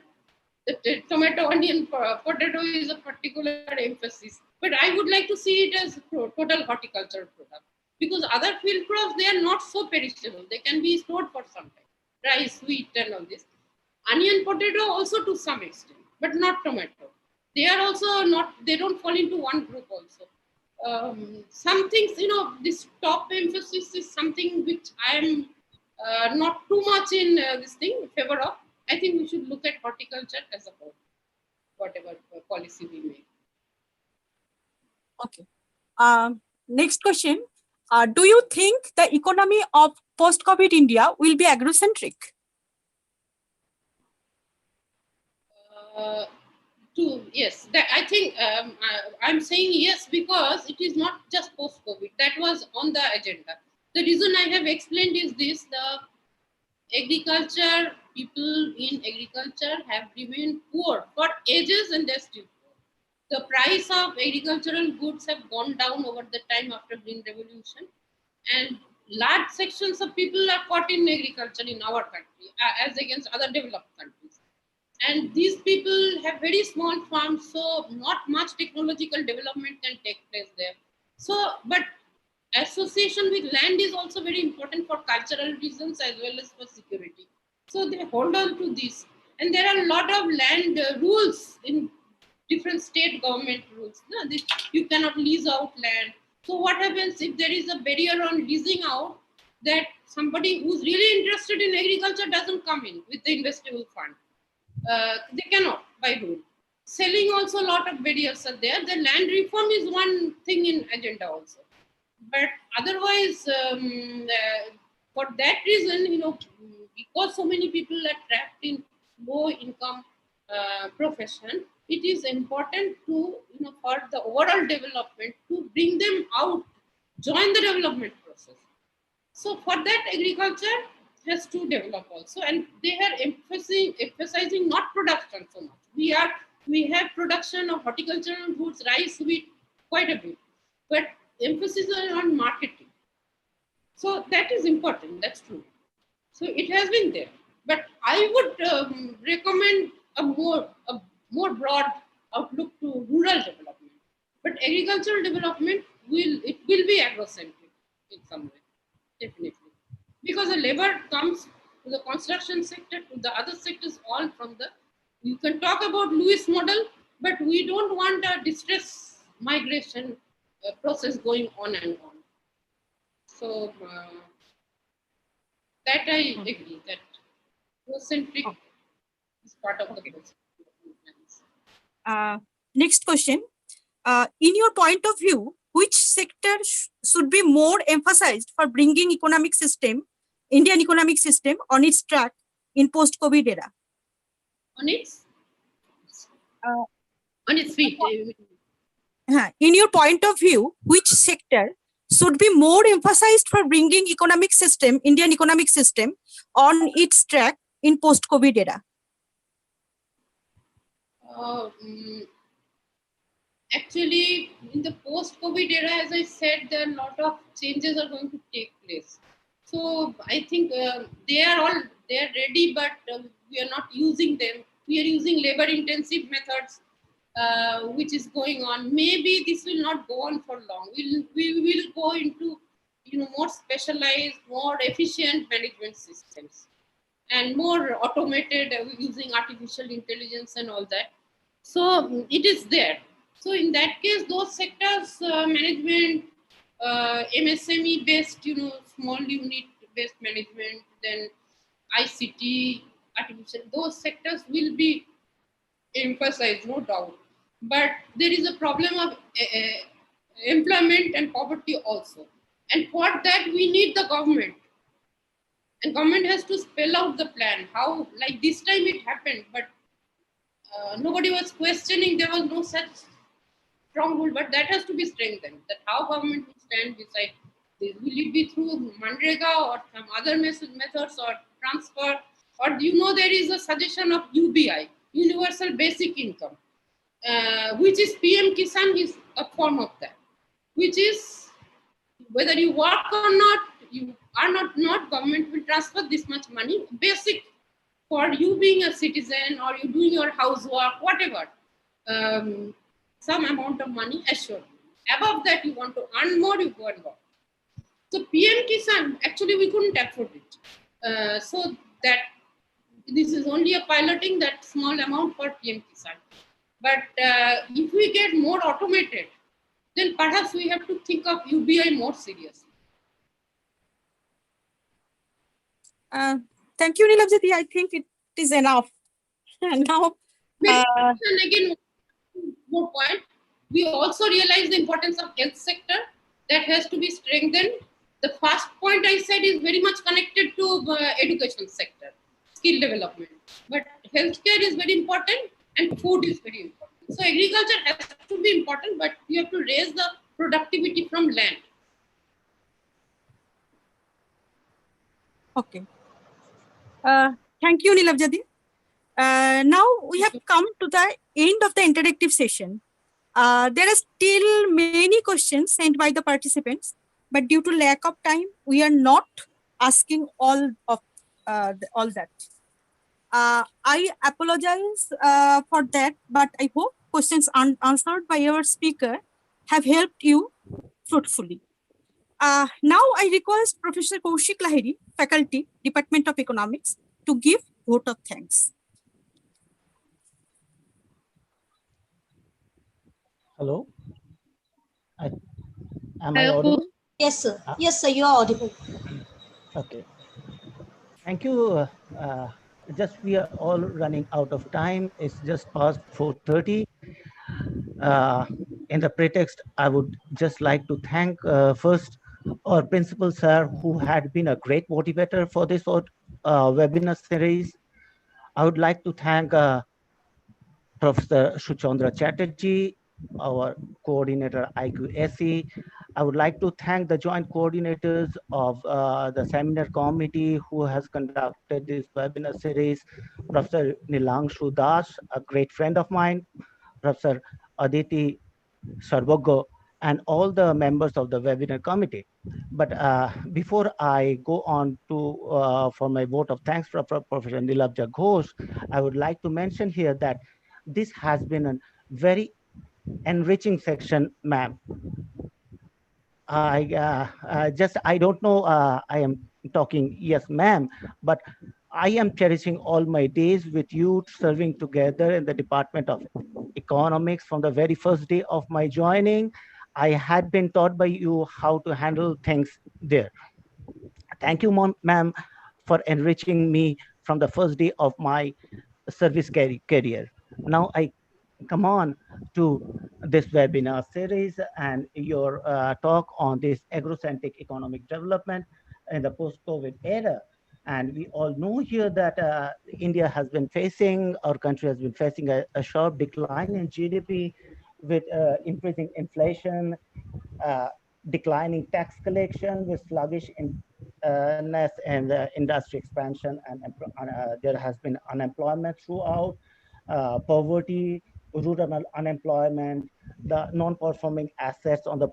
the tomato, onion, potato is a particular emphasis. But I would like to see it as a total horticultural product, because other field crops, they are not so perishable. They can be stored for some time. Rice, wheat, and all this. Onion, potato also to some extent, but not tomato. They are also not, they don't fall into one group also. Some things, this top emphasis is something which I am not too much in favor of. I think we should look at horticulture as a whole, whatever policy we make. Okay. Next question. Do you think the economy of post-COVID India will be agrocentric? Yes, I think I'm saying yes, because it is not just post-COVID. That was on the agenda. The reason I have explained is this: the agriculture, people in agriculture have remained poor for ages, and they're still poor. The price of agricultural goods have gone down over the time after Green Revolution, and large sections of people are caught in agriculture in our country as against other developed countries. And these people have very small farms, so not much technological development can take place there. So, but association with land is also very important for cultural reasons as well as for security. So they hold on to this. And there are a lot of land rules in different state government rules. No, you cannot lease out land. So what happens if there is a barrier on leasing out, that somebody who's really interested in agriculture doesn't come in with the investable fund? They cannot by rule. Selling also, a lot of barriers are there. The land reform is one thing in agenda also. But otherwise, for that reason, because so many people are trapped in low income profession, it is important to, for the overall development, to bring them out, join the development process. So for that, agriculture has to develop also, and they are emphasizing not production so much. We have production of horticultural goods, rice, wheat, quite a bit, but emphasis on marketing. So that is important, that's true. So it has been there. But I would recommend a more broad outlook to rural development. But agricultural development will be agrocentric in some way, definitely. Because the labor comes to the construction sector, to the other sectors, all from the, you can talk about Lewis model, but we don't want a distress migration process going on and on. So that I agree that agrocentric is part of the process. Next question. In your point of view, which sector should be more emphasized for bringing Indian economic system on its track in post-COVID era? On its feet. In your point of view, which sector should be more emphasized for bringing Indian economic system on its track in post-COVID era? Actually, in the post-COVID era, as I said, there are a lot of changes are going to take place. So I think they are ready, but we are not using them. We are using labor-intensive methods, which is going on. Maybe this will not go on for long. We will go into more specialized, more efficient management systems, and more automated using artificial intelligence and all that. So it is there. So in that case, those sectors, management, MSME based, small unit based management, then ICT, artificial, those sectors will be emphasized, no doubt. But there is a problem of employment and poverty also. And for that, we need the government. And government has to spell out the plan. How, like this time it happened, but nobody was questioning, there was no such stronghold, but that has to be strengthened, that how government will stand beside this. Will it be through Mandrega or some other methods or transfer? Or there is a suggestion of UBI, Universal Basic Income, which is PM Kisan is a form of that, which is whether you work or not, you are not, government will transfer this much money, basic for you being a citizen or you doing your housework, whatever, some amount of money assured. Above that, you want to earn more, you go and work. So PM Kisan, actually we couldn't afford it. So that this is only a piloting that small amount for PM Kisan. But if we get more automated, then perhaps we have to think of UBI more seriously. Thank you, Nilabjyoti. I think it is enough. Now, again, more point. We also realize the importance of health sector that has to be strengthened. The first point I said is very much connected to education sector, skill development. But healthcare is very important and food is very important. So agriculture has to be important, but you have to raise the productivity from land. Okay. Thank you, Nilabjyoti. Now we have come to the end of the interactive session. There are still many questions sent by the participants, but due to lack of time, we are not asking all that. I apologize for that, but I hope questions answered by our speaker have helped you fruitfully. Now I request Professor Kaushik Lahiri, Faculty, Department of Economics, to give vote of thanks. Hello. Am I audible? Yes, sir. Yes, sir, you are audible. Okay. Thank you. Just we are all running out of time. It's just past 4:30. In the pretext, I would just like to thank first our principal sir, who had been a great motivator for this webinar series. I would like to thank Professor Suchandra Chatterjee, our coordinator IQSE. I would like to thank the joint coordinators of the seminar committee who has conducted this webinar series, Professor Nilangshu Das, a great friend of mine, Professor Aditi Sarbogo, and all the members of the webinar committee. But before I go on to for my vote of thanks for Professor Nilabja Ghosh, I would like to mention here that this has been a very enriching section, ma'am. I don't know, I am talking, yes, ma'am, but I am cherishing all my days with you serving together in the Department of Economics from the very first day of my joining. I had been taught by you how to handle things there. Thank you, ma'am, for enriching me from the first day of my service career. Now I come on to this webinar series and your talk on this agrocentric economic development in the post-COVID era. And we all know here that India has been facing, our country has been facing a sharp decline in GDP with increasing inflation, uh, declining tax collection with sluggish ness and industry expansion, and there has been unemployment throughout, poverty, rural unemployment, the non-performing assets on the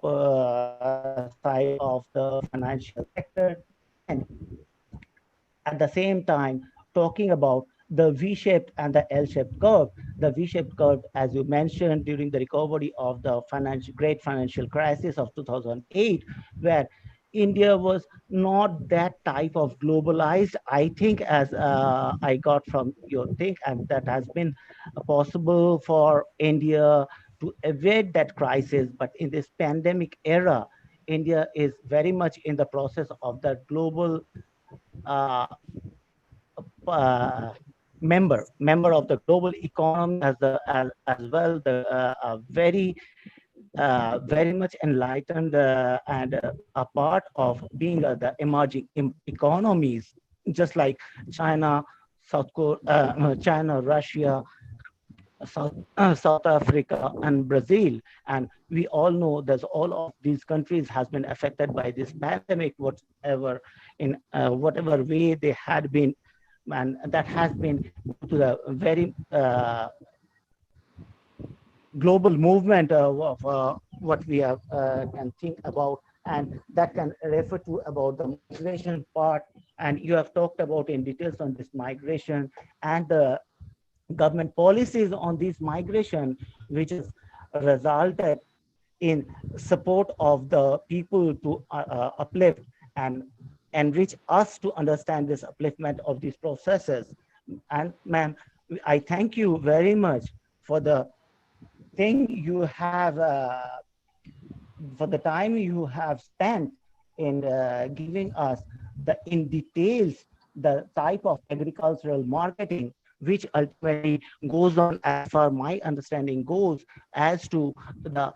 side of the financial sector, and at the same time talking about the V-shaped and the L-shaped curve. The V-shaped curve, as you mentioned, during the recovery of the great financial crisis of 2008, where India was not that type of globalized, I think, as I got from your thing, and that has been possible for India to evade that crisis. But in this pandemic era, India is very much in the process of that global uh, member of the global economy, as well the very much enlightened and a part of being the emerging economies, just like China, China, Russia, South Africa, and Brazil. And we all know that all of these countries has been affected by this pandemic, whatever in whatever way they had been, and that has been to the very global movement of what we have, can think about, and that can refer to about the migration part. And you have talked about in details on this migration and the government policies on this migration, which has resulted in support of the people to uplift and enrich us to understand this upliftment of these processes. And ma'am, I thank you very much for the thing you have, for the time you have spent in giving us in details the type of agricultural marketing, which ultimately goes on, as far my understanding goes, as to the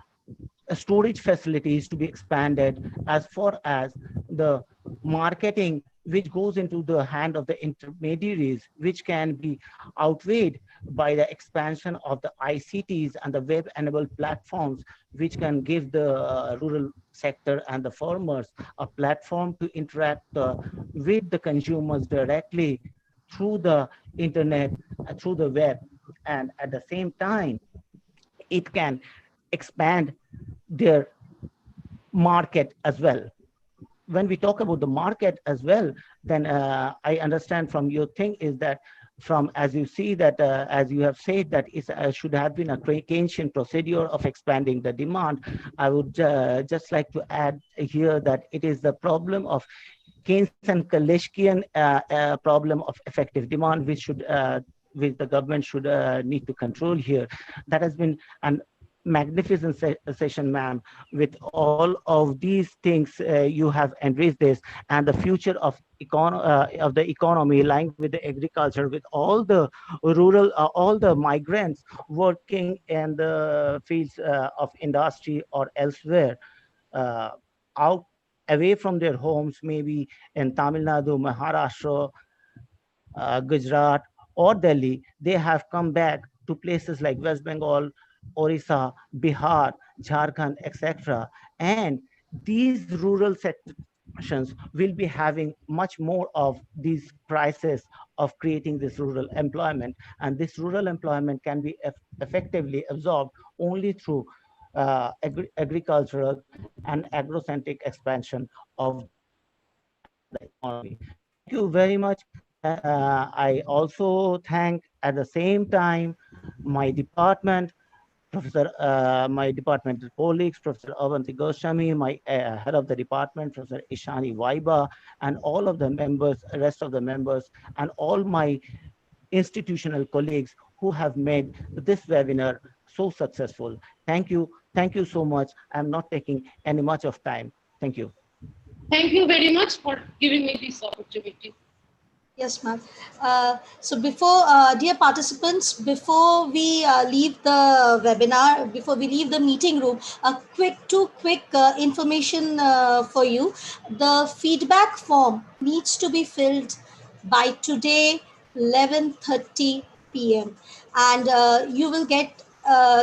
storage facilities to be expanded, as far as the marketing which goes into the hand of the intermediaries, which can be outweighed by the expansion of the ICTs and the web-enabled platforms, which can give the rural sector and the farmers a platform to interact with the consumers directly through the internet, through the web. And at the same time, it can expand their market as well. When we talk about the market as well, then I understand from your thing is that from, as you see that, as you have said, that it should have been a Keynesian procedure of expanding the demand. I would just like to add here that it is the problem of Keynes and Kaleskian problem of effective demand, which should, which the government should need to control here. That has been an magnificent session, ma'am. With all of these things, you have enriched this, and the future of the economy, lying with the agriculture, with all the rural, all the migrants working in the fields of industry or elsewhere, out away from their homes, maybe in Tamil Nadu, Maharashtra, Gujarat, or Delhi. They have come back to places like West Bengal, Orissa, Bihar, Jharkhand, etc. And these rural sections will be having much more of these crises of creating this rural employment. And this rural employment can be effectively absorbed only through agricultural and agrocentric expansion of the economy. Thank you very much. I also thank at the same time my department, my departmental colleagues, Professor Avanti Goswami, my head of the department, Professor Ishani Waiba, and all of the members, rest of the members, and all my institutional colleagues who have made this webinar so successful. Thank you. Thank you so much. I'm not taking any much of time. Thank you. Thank you very much for giving me this opportunity. Yes, ma'am. So before, dear participants, before we leave the webinar, before we leave the meeting room, two quick information for you. The feedback form needs to be filled by today, 11:30 p.m. And you will get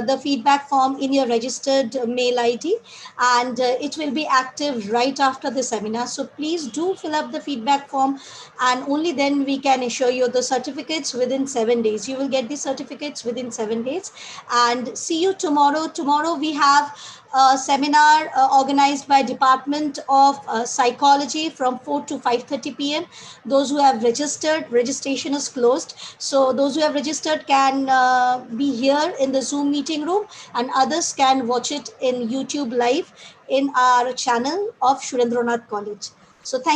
the feedback form in your registered mail ID, and it will be active right after the seminar. So please do fill up the feedback form, and only then we can issue you the certificates within 7 days. You will get the certificates within 7 days. And see you tomorrow. Tomorrow we have a seminar organized by Department of Psychology from 4 to 5:30 p.m. Those who have registered, registration is closed. So those who have registered can be here in the Zoom meeting room, and others can watch it in YouTube live in our channel of Surendranath College. So thank